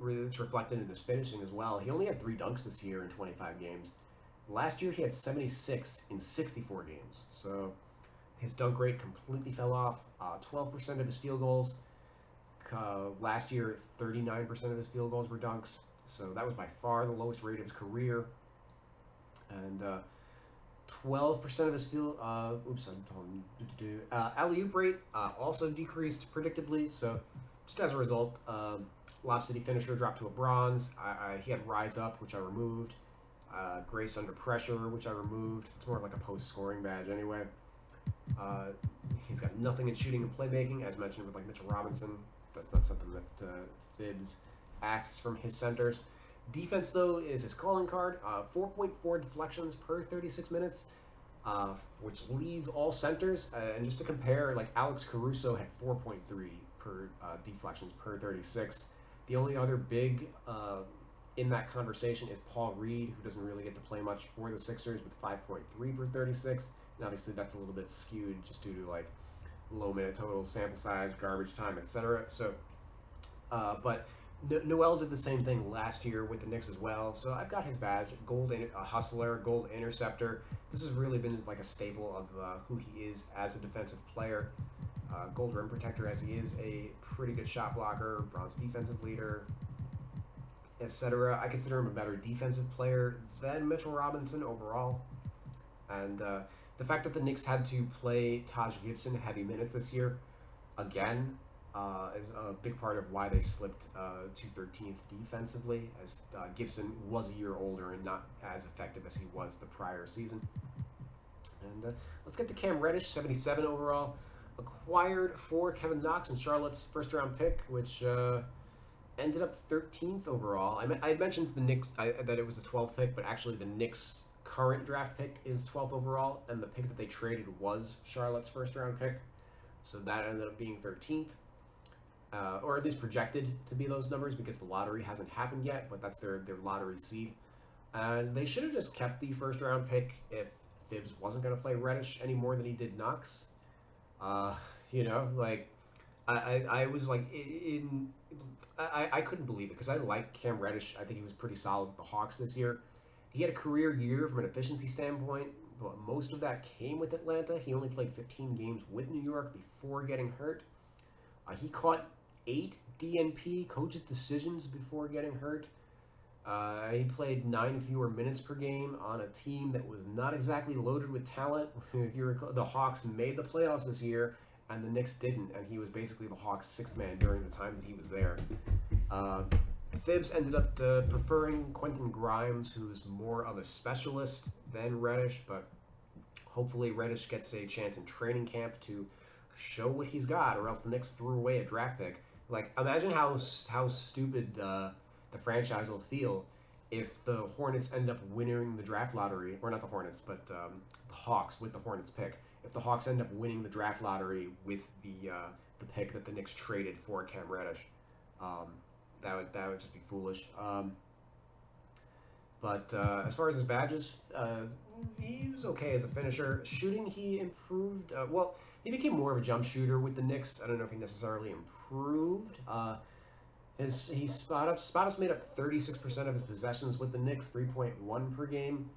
It's reflected in his finishing as well. He only had 3 dunks this year in 25 games. Last year, he had 76 in 64 games. So his dunk rate completely fell off. 12% of his field goals. Last year, 39% of his field goals were dunks. So that was by far the lowest rate of his career. And 12% of his field... alley-oop rate also decreased predictably. So just as a result, Lob City Finisher dropped to a bronze. He had Rise Up, which I removed. Grace Under Pressure, which I removed. It's more like a post-scoring badge anyway. He's got nothing in shooting and playmaking, as mentioned with like Mitchell Robinson. That's not something that Thibs asks from his centers. Defense, though, is his calling card. 4.4 deflections per 36 minutes, which leads all centers. And just to compare, like Alex Caruso had 4.3 per deflections per 36. The only other big in that conversation is Paul Reed, who doesn't really get to play much for the Sixers with 5.3 per 36. And obviously that's a little bit skewed just due to like low minute totals, sample size, garbage time, etc. So, but Noel did the same thing last year with the Knicks as well. So I've got his badge, gold hustler, gold interceptor. This has really been like a staple of who he is as a defensive player. Gold rim protector, as he is a pretty good shot blocker, bronze defensive leader, etc. I consider him a better defensive player than Mitchell Robinson overall. And the fact that the Knicks had to play Taj Gibson heavy minutes this year, again, is a big part of why they slipped to 13th defensively, as Gibson was a year older and not as effective as he was the prior season. And let's get to Cam Reddish, 77 overall. Acquired for Kevin Knox and Charlotte's first-round pick, which ended up 13th overall. I had mentioned the Knicks that it was a 12th pick, but actually the Knicks' current draft pick is 12th overall, and the pick that they traded was Charlotte's first-round pick. So that ended up being 13th, or at least projected to be those numbers because the lottery hasn't happened yet, but that's their lottery seed. And they should have just kept the first-round pick if Thibs wasn't going to play Reddish any more than he did Knox. Like I was like I couldn't believe it because I like Cam Reddish. I think he was pretty solid with the Hawks this year. He had a career year from an efficiency standpoint, but most of that came with Atlanta. He only played 15 games with New York before getting hurt. He caught 8 DNP, coaches' decisions, before getting hurt. He played 9 fewer minutes per game on a team that was not exactly loaded with talent. If you recall, the Hawks made the playoffs this year and the Knicks didn't, and he was basically the Hawks' sixth man during the time that he was there. Thibs ended up preferring Quentin Grimes, who's more of a specialist than Reddish, but hopefully Reddish gets a chance in training camp to show what he's got, or else the Knicks threw away a draft pick. Like, imagine how stupid the franchise will feel if the Hornets end up winning the draft lottery, or not the Hornets, but the Hawks with the Hornets pick. If the Hawks end up winning the draft lottery with the pick that the Knicks traded for Cam Reddish, that would just be foolish. But as far as his badges, he was okay as a finisher. Shooting, he improved. Well, he became more of a jump shooter with the Knicks. I don't know if he necessarily improved. His spot ups made up 36% of his possessions with the Knicks, 3.1 per game,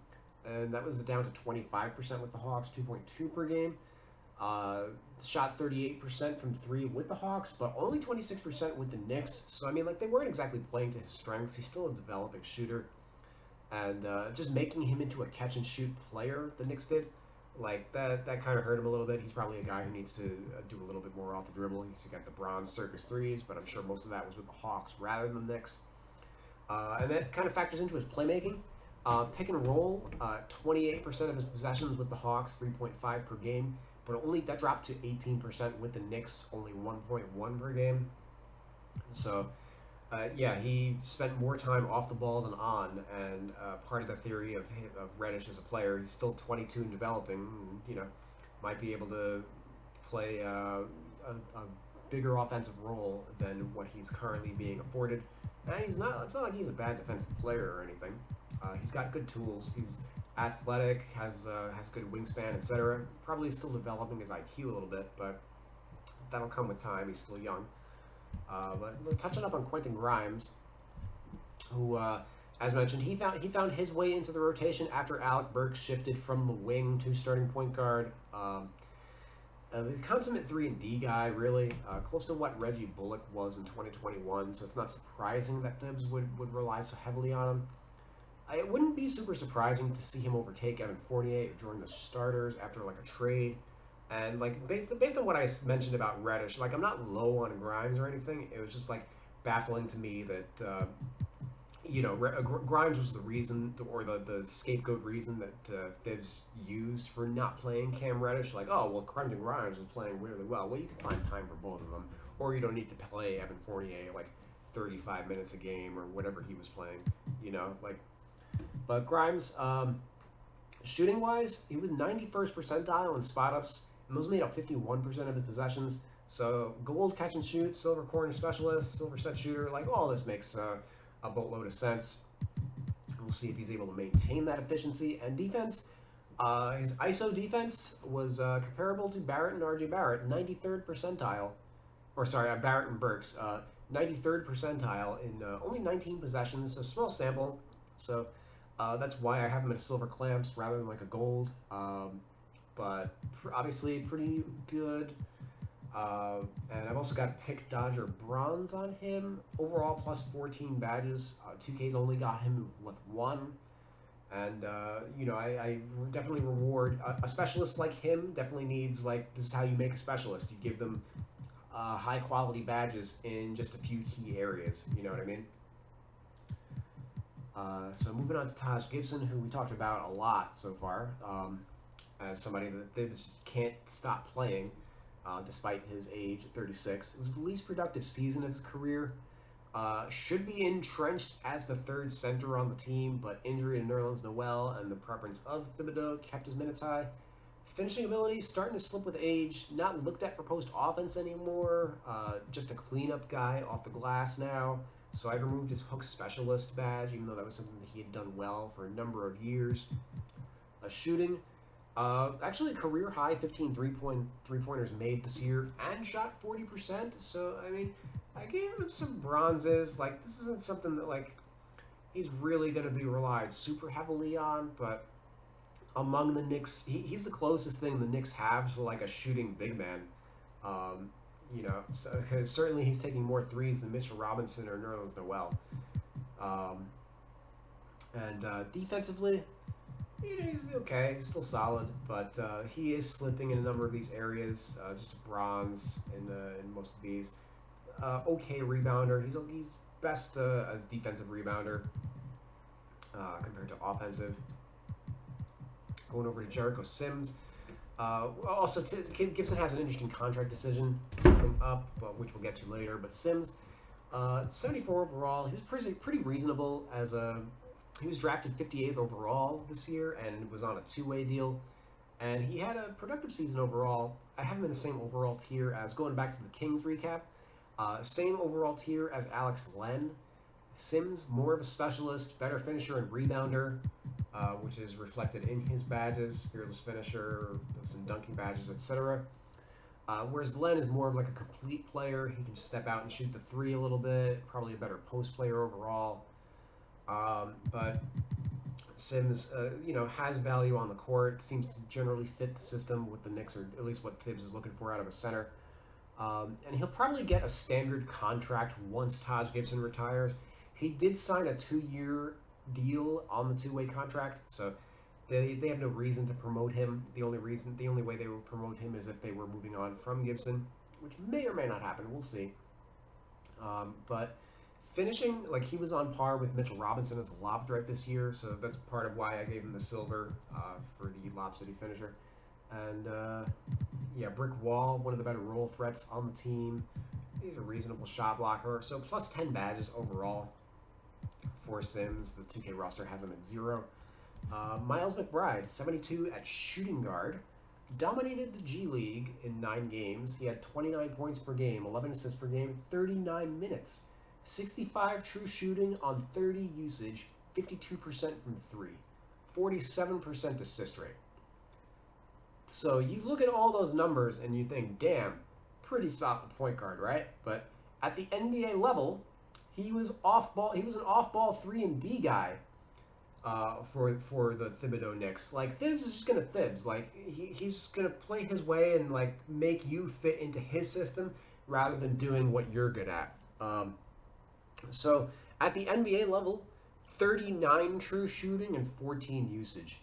and that was down to 25% with the Hawks, 2.2 per game. Shot 38% from three with the Hawks, but only 26% with the Knicks. So I mean, like, they weren't exactly playing to his strengths. He's still a developing shooter, and just making him into a catch and shoot player, the Knicks did. Like, that kind of hurt him a little bit. He's probably a guy who needs to do a little bit more off the dribble. He's got the bronze circus threes, but I'm sure most of that was with the Hawks rather than the Knicks. And that kind of factors into his playmaking. Pick and roll, 28% of his possessions with the Hawks, 3.5 per game, but only that dropped to 18% with the Knicks, only 1.1 per game. So, yeah, he spent more time off the ball than on, and part of the theory of Reddish as a player, he's still 22 and developing, and, you know, might be able to play a bigger offensive role than what he's currently being afforded. And it's not like he's a bad defensive player or anything. He's got good tools. He's athletic, has good wingspan, etc. Probably still developing his IQ a little bit, but that'll come with time. He's still young. But touching up on Quentin Grimes, who, as mentioned, he found his way into the rotation after Alec Burks shifted from the wing to starting point guard. The consummate 3-and-D guy, really, close to what Reggie Bullock was in 2021, so it's not surprising that Thibs would rely so heavily on him. It wouldn't be super surprising to see him overtake Evan Fournier or join the starters after, like, a trade. And, like, based on what I mentioned about Reddish, like, I'm not low on Grimes or anything. It was just, like, baffling to me that, you know, Grimes was the reason, or the scapegoat reason that Thibs used for not playing Cam Reddish. Like, oh, well, Quentin Grimes was playing really well. Well, you can find time for both of them. Or you don't need to play Evan Fournier, like, 35 minutes a game or whatever he was playing, you know, like. But Grimes, shooting-wise, he was 91st percentile in spot-ups, and those made up 51% of his possessions. So gold catch and shoot, silver corner specialist, silver set shooter, like, all this makes a boatload of sense. We'll see if he's able to maintain that efficiency. And defense, his ISO defense was comparable to Barrett and RJ Barrett, 93rd percentile. Or sorry, Barrett and Burks, 93rd percentile in only 19 possessions, a small sample. So that's why I have him at silver clamps rather than like a gold. But obviously pretty good. And I've also got pick dodger bronze on him. Overall plus 14 badges. 2Ks only got him with 1. And, you know, I definitely reward a specialist like him. Definitely needs, like, this is how you make a specialist. You give them high quality badges in just a few key areas. You know what I mean? So moving on to Taj Gibson, who we talked about a lot so far, as somebody that they just can't stop playing, despite his age at 36. It was the least productive season of his career. Should be entrenched as the third center on the team, but injury to Nerlens Noel and the preference of Thibodeau kept his minutes high. Finishing ability starting to slip with age, not looked at for post offense anymore, just a cleanup guy off the glass now. So I removed his hook specialist badge, even though that was something that he had done well for a number of years. Shooting, actually a career high 15 three-pointers made this year and shot 40%. So, I mean, I gave him some bronzes. Like, this isn't something that, like, he's really going to be relied super heavily on, but among the Knicks, he's the closest thing the Knicks have to, like, a shooting big man. You know, so, certainly he's taking more threes than Mitchell Robinson or Nerlens Noel. And defensively, He's okay. He's still solid, but he is slipping in a number of these areas. Just a bronze in most of these. Okay rebounder. He's best a defensive rebounder compared to offensive. Going over to Jericho Sims. Also, Gibson has an interesting contract decision coming up, which we'll get to later. But Sims, 74 overall. He was pretty reasonable as a. He was drafted 58th overall this year and was on a two-way deal. And he had a productive season overall. I have him in the same overall tier as, going back to the Kings recap, same overall tier as Alex Len. Sims, more of a specialist, better finisher and rebounder, which is reflected in his badges, fearless finisher, some dunking badges, etc. Whereas Len is more of like a complete player. He can step out and shoot the three a little bit, probably a better post player overall. But Sims, has value on the court, seems to generally fit the system with the Knicks, or at least what Thibs is looking for out of a center. And he'll probably get a standard contract once Taj Gibson retires. He did sign a 2-year deal on the two-way contract, so they have no reason to promote him. The only way they would promote him is if they were moving on from Gibson, which may or may not happen. We'll see. But finishing, like, he was on par with Mitchell Robinson as a lob threat this year, so that's part of why I gave him the silver for the Lob City finisher. And Brick Wall, one of the better roll threats on the team. He's a reasonable shot blocker, so plus 10 badges overall for Sims. The 2K roster has him at 0. Miles McBride, 72 at shooting guard. Dominated the G League in 9 games. He had 29 points per game, 11 assists per game, 39 minutes. 65 true shooting on 30 usage, 52% from 3, 47% assist rate. So you look at all those numbers and you think, damn, pretty solid point guard, right? But at the NBA level, he was off ball. He was an off-ball 3-and-D guy for the Thibodeau Knicks. Like, Thibs is just gonna Thibs. Like, he's just gonna play his way and like make you fit into his system rather than doing what you're good at. So at the NBA level, 39 true shooting and 14 usage,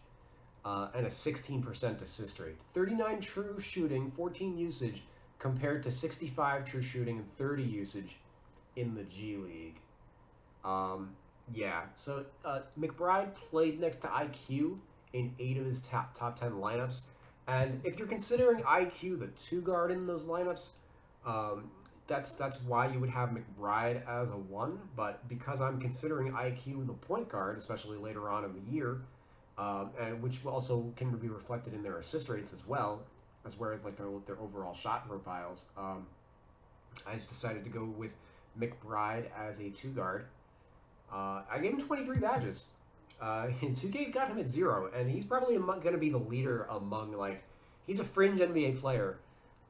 and a 16% assist rate. 39 true shooting, 14 usage, compared to 65 true shooting and 30 usage in the G League. So McBride played next to IQ in 8 of his top 10 lineups. And if you're considering IQ the 2 guard in those lineups, that's why you would have McBride as a 1, but because I'm considering IQ the point guard, especially later on in the year, and which also can be reflected in their assist rates as well, as well as like their overall shot profiles, I just decided to go with McBride as a 2 guard. I gave him 23 badges. In 2K's got him at 0, and he's probably going to be the leader among, like, he's a fringe NBA player.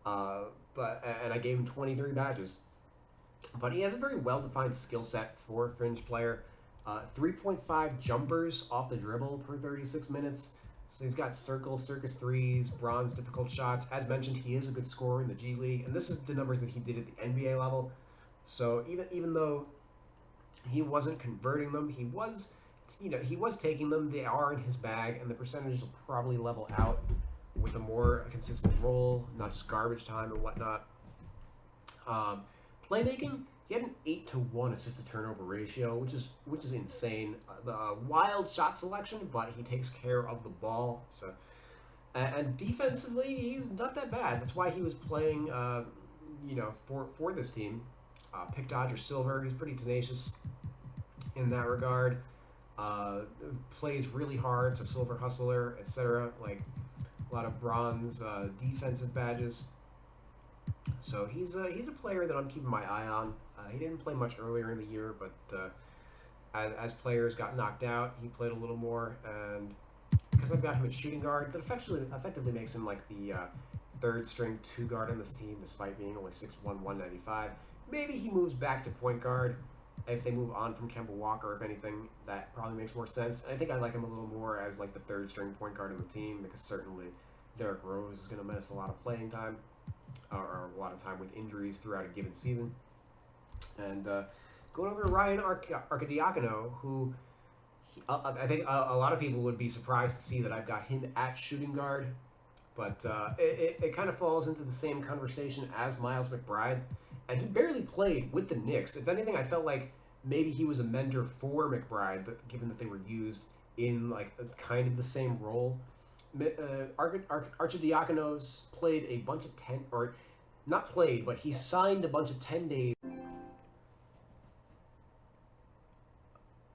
And I gave him 23 badges. But he has a very well-defined skill set for a fringe player. 3.5 jumpers off the dribble per 36 minutes. So he's got circles, circus threes, bronze difficult shots. As mentioned, he is a good scorer in the G League, and this is the numbers that he did at the NBA level. So even though he wasn't converting them, he was taking them. They are in his bag, and the percentages will probably level out with a more consistent role, not just garbage time and whatnot. Playmaking, he had an 8-to-1 assist-to-turnover ratio, which is insane. Wild shot selection, but he takes care of the ball. So, and defensively, he's not that bad. That's why he was playing, for this team. Pick Dodger Silver, he's pretty tenacious in that regard. Plays really hard, so Silver Hustler, etc. Like, a lot of bronze defensive badges. So he's a player that I'm keeping my eye on. He didn't play much earlier in the year, but as players got knocked out, he played a little more. And because I've got him at shooting guard, that effectively makes him like the third string 2 guard on this team, despite being only 6'1", 195. Maybe he moves back to point guard if they move on from Kemba Walker. If anything, that probably makes more sense. I think I like him a little more as like the third string point guard on the team, because certainly Derrick Rose is going to miss a lot of playing time, or a lot of time with injuries throughout a given season. And going over to Ryan Arcidiacono, who I think a lot of people would be surprised to see that I've got him at shooting guard, but it kind of falls into the same conversation as Miles McBride, and he barely played with the Knicks. If anything, I felt like maybe he was a mentor for McBride, but given that they were used in like kind of the same role. Archidiakonos played a bunch of 10, or not played, but he signed a bunch of 10 days.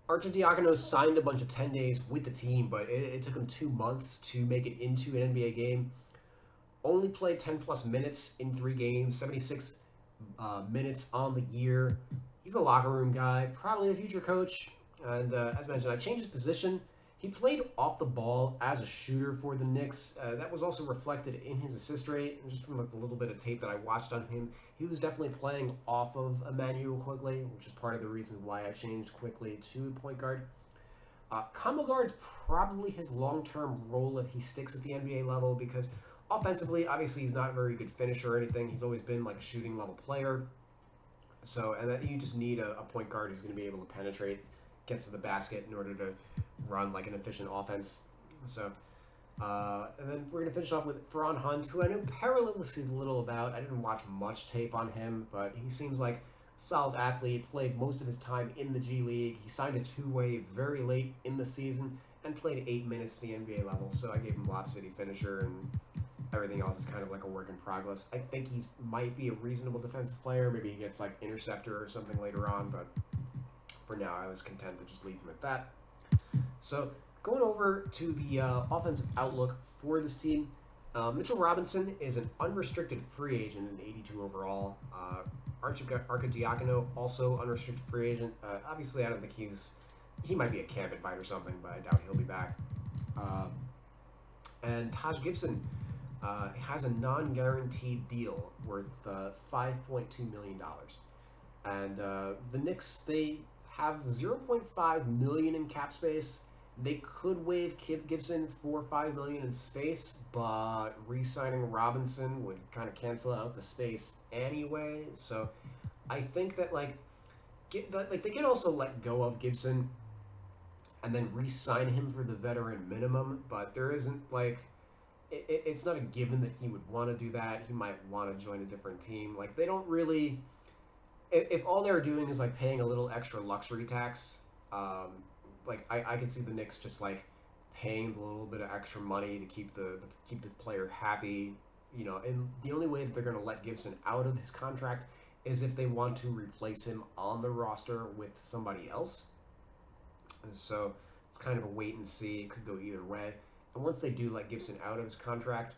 Archidiakonos signed a bunch of 10 days with the team, but it took him 2 months to make it into an NBA game. Only played 10 plus minutes in 3 games, 76 minutes on the year. He's a locker room guy, probably a future coach. And as mentioned, I changed his position. He played off the ball as a shooter for the Knicks. That was also reflected in his assist rate. And just from like the little bit of tape that I watched on him, he was definitely playing off of Immanuel Quickley, which is part of the reason why I changed Quickley to point guard. Combo guard's probably his long-term role if he sticks at the NBA level, because offensively, obviously, he's not a very good finisher or anything. He's always been like a shooting level player. So, and that you just need a point guard who's going to be able to penetrate, get to the basket in order to run like an efficient offense. So, and then we're going to finish off with Ferran Hunt, who I know perilously little about. I didn't watch much tape on him, but he seems like a solid athlete, played most of his time in the G League. He signed a two-way very late in the season and played 8 minutes at the NBA level. So I gave him Lob City finisher, and everything else is kind of like a work in progress. I think he might be a reasonable defensive player. Maybe he gets like interceptor or something later on, but for now I was content to just leave him at that. So going over to the offensive outlook for this team, Mitchell Robinson is an unrestricted free agent in 82 overall. Archidiakono, also unrestricted free agent. Obviously, I don't think he might be a camp invite or something, but I doubt he'll be back. And Taj Gibson has a non-guaranteed deal worth $5.2 million. And the Knicks, they have $0.5 million in cap space. They could waive Gibson for $5 million in space, but re-signing Robinson would kind of cancel out the space anyway. So I think that they can also let go of Gibson and then re-sign him for the veteran minimum, but there isn't like it's not a given that he would want to do that. He might want to join a different team. Like they don't really. If all they're doing is like paying a little extra luxury tax, like I could see the Knicks just like paying the little bit of extra money to keep the player happy, you know. And the only way that they're going to let Gibson out of his contract is if they want to replace him on the roster with somebody else. And so it's kind of a wait and see. It could go either way. And once they do let Gibson out of his contract,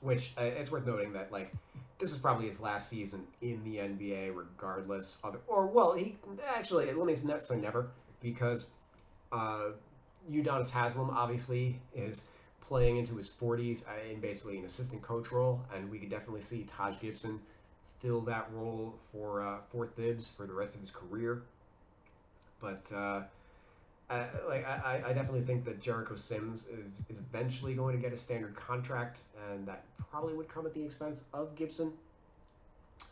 which it's worth noting that like this is probably his last season in the NBA, regardless. He actually, let me not say never, because Udonis Haslem obviously is playing into his 40s in basically an assistant coach role, and we could definitely see Taj Gibson fill that role for Thibs for the rest of his career. But I definitely think that Jericho Sims is eventually going to get a standard contract, and that probably would come at the expense of Gibson.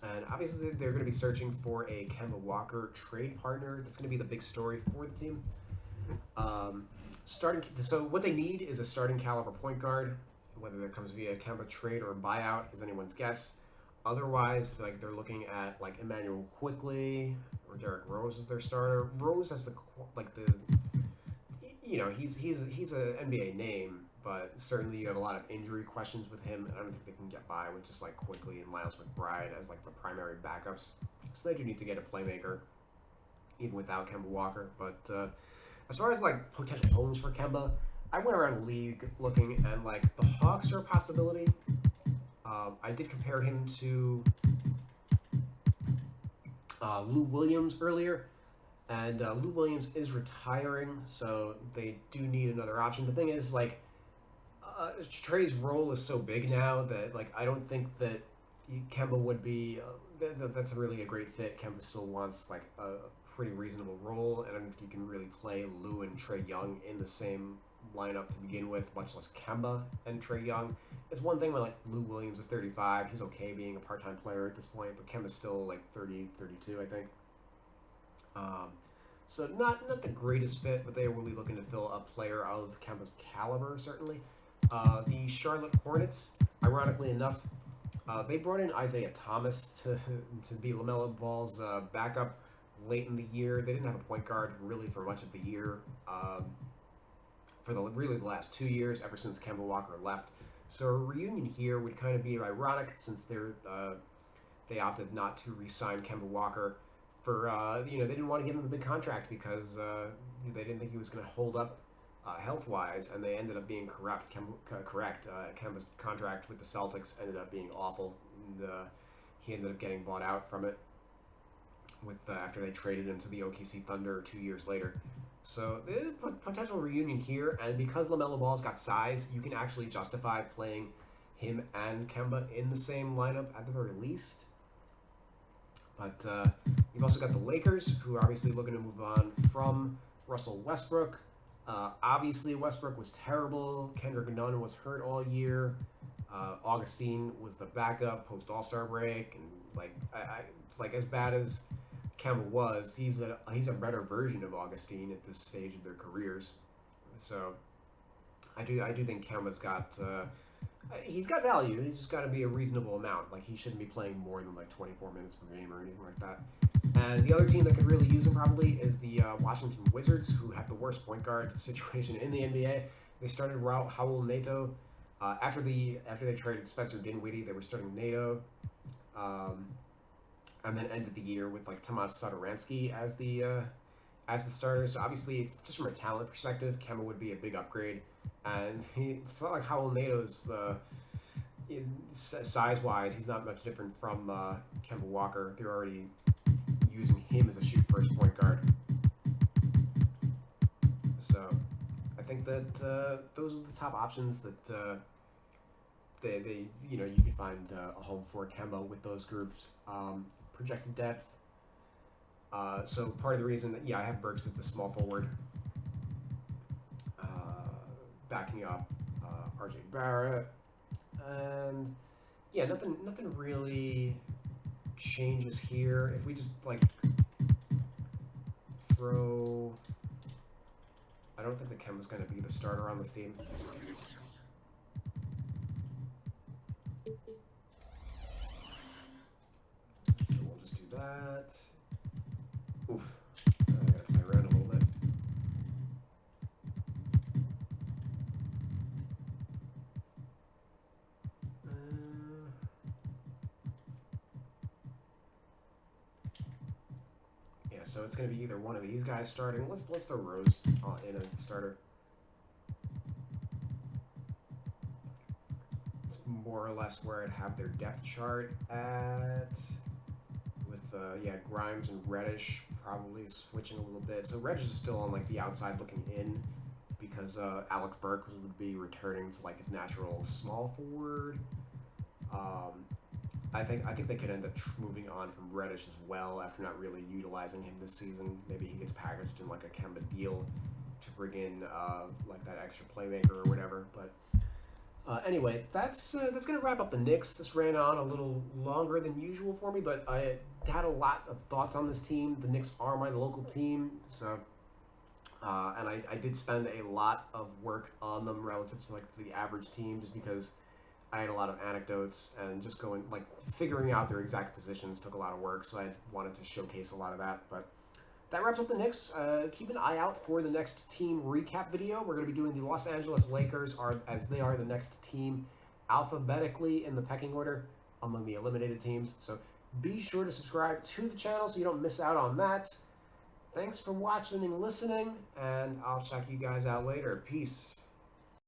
And obviously, they're going to be searching for a Kemba Walker trade partner. That's going to be the big story for the team. So what they need is a starting caliber point guard. Whether that comes via Kemba trade or buyout is anyone's guess. Otherwise, like they're looking at like Immanuel Quickley or Derrick Rose as their starter. Rose has he's an NBA name, but certainly you have a lot of injury questions with him, and I don't think they can get by with just like Quickley and Miles McBride as like the primary backups. So they do need to get a playmaker, even without Kemba Walker. But as far as like potential homes for Kemba, I went around the league looking, and like the Hawks are a possibility. I did compare him to Lou Williams earlier, and Lou Williams is retiring, so they do need another option. The thing is, like, Trey's role is so big now that, like, I don't think that Kemba would be. That's really a great fit. Kemba still wants like a pretty reasonable role, and I don't think you can really play Lou and Trae Young in the same lineup to begin with, much less Kemba and Trae Young. It's one thing when like Lou Williams is 35, he's okay being a part-time player at this point, but Kemba's still like 30, 32, I think. So not the greatest fit, but they are really looking to fill a player of Kemba's caliber, certainly. The Charlotte Hornets, ironically enough, they brought in Isaiah Thomas to be LaMelo Ball's backup late in the year. They didn't have a point guard really for much of the year, for the last 2 years, ever since Kemba Walker left. So a reunion here would kind of be ironic, since they opted not to re-sign Kemba Walker for they didn't want to give him a big contract because they didn't think he was going to hold up health-wise, and they ended up being correct. Kemba's contract with the Celtics ended up being awful, and he ended up getting bought out from it after they traded him to the OKC Thunder 2 years later. So potential reunion here, and because LaMelo Ball's got size, you can actually justify playing him and Kemba in the same lineup at the very least. But you've also got the Lakers, who are obviously looking to move on from Russell Westbrook. Obviously, Westbrook was terrible. Kendrick Nunn was hurt all year. Augustine was the backup post All-Star break, and like as bad as Kemba was, he's a better version of Augustine at this stage of their careers. So I do think Kemba's got he's got value. He's just got to be a reasonable amount. Like, he shouldn't be playing more than like 24 minutes per game or anything like that. And the other team that could really use him probably is the Washington Wizards, who have the worst point guard situation in the NBA. They started Raul Neto after they traded Spencer Dinwiddie. They were starting Neto, and then ended the year with like Tomas Satoransky as the starter. So obviously, just from a talent perspective, Kemba would be a big upgrade. And it's not like Raul Neto's size-wise, he's not much different from Kemba Walker. They're already using him as a shoot-first point guard. So I think that those are the top options that they you could find a home for Kemba with those groups. Projected depth. So part of the reason that I have Burks at the small forward, backing up RJ Barrett, and nothing really changes here. If we just like throw, I don't think that Kemba's going to be the starter on this team. So we'll just do that. Oof. I gotta play around a little bit. So it's going to be either one of these guys starting. Let's throw Rose in as the starter. It's more or less where I'd have their depth chart at, with Grimes and Reddish probably switching a little bit. So Reddish is still on like the outside looking in, because Alec Burks would be returning to like his natural small forward. I think they could end up moving on from Reddish as well after not really utilizing him this season. Maybe he gets packaged in like a Kemba deal to bring in like that extra playmaker or whatever. But anyway, that's gonna wrap up the Knicks. This ran on a little longer than usual for me, but I had a lot of thoughts on this team. The Knicks are my local team, so and I did spend a lot of work on them relative to like the average team, just because I had a lot of anecdotes, and just figuring out their exact positions took a lot of work, so I wanted to showcase a lot of that. But that wraps up the Knicks. Keep an eye out for the next team recap video. We're going to be doing the Los Angeles Lakers, as they are the next team alphabetically in the pecking order among the eliminated teams. So be sure to subscribe to the channel so you don't miss out on that. Thanks for watching and listening, and I'll check you guys out later. Peace.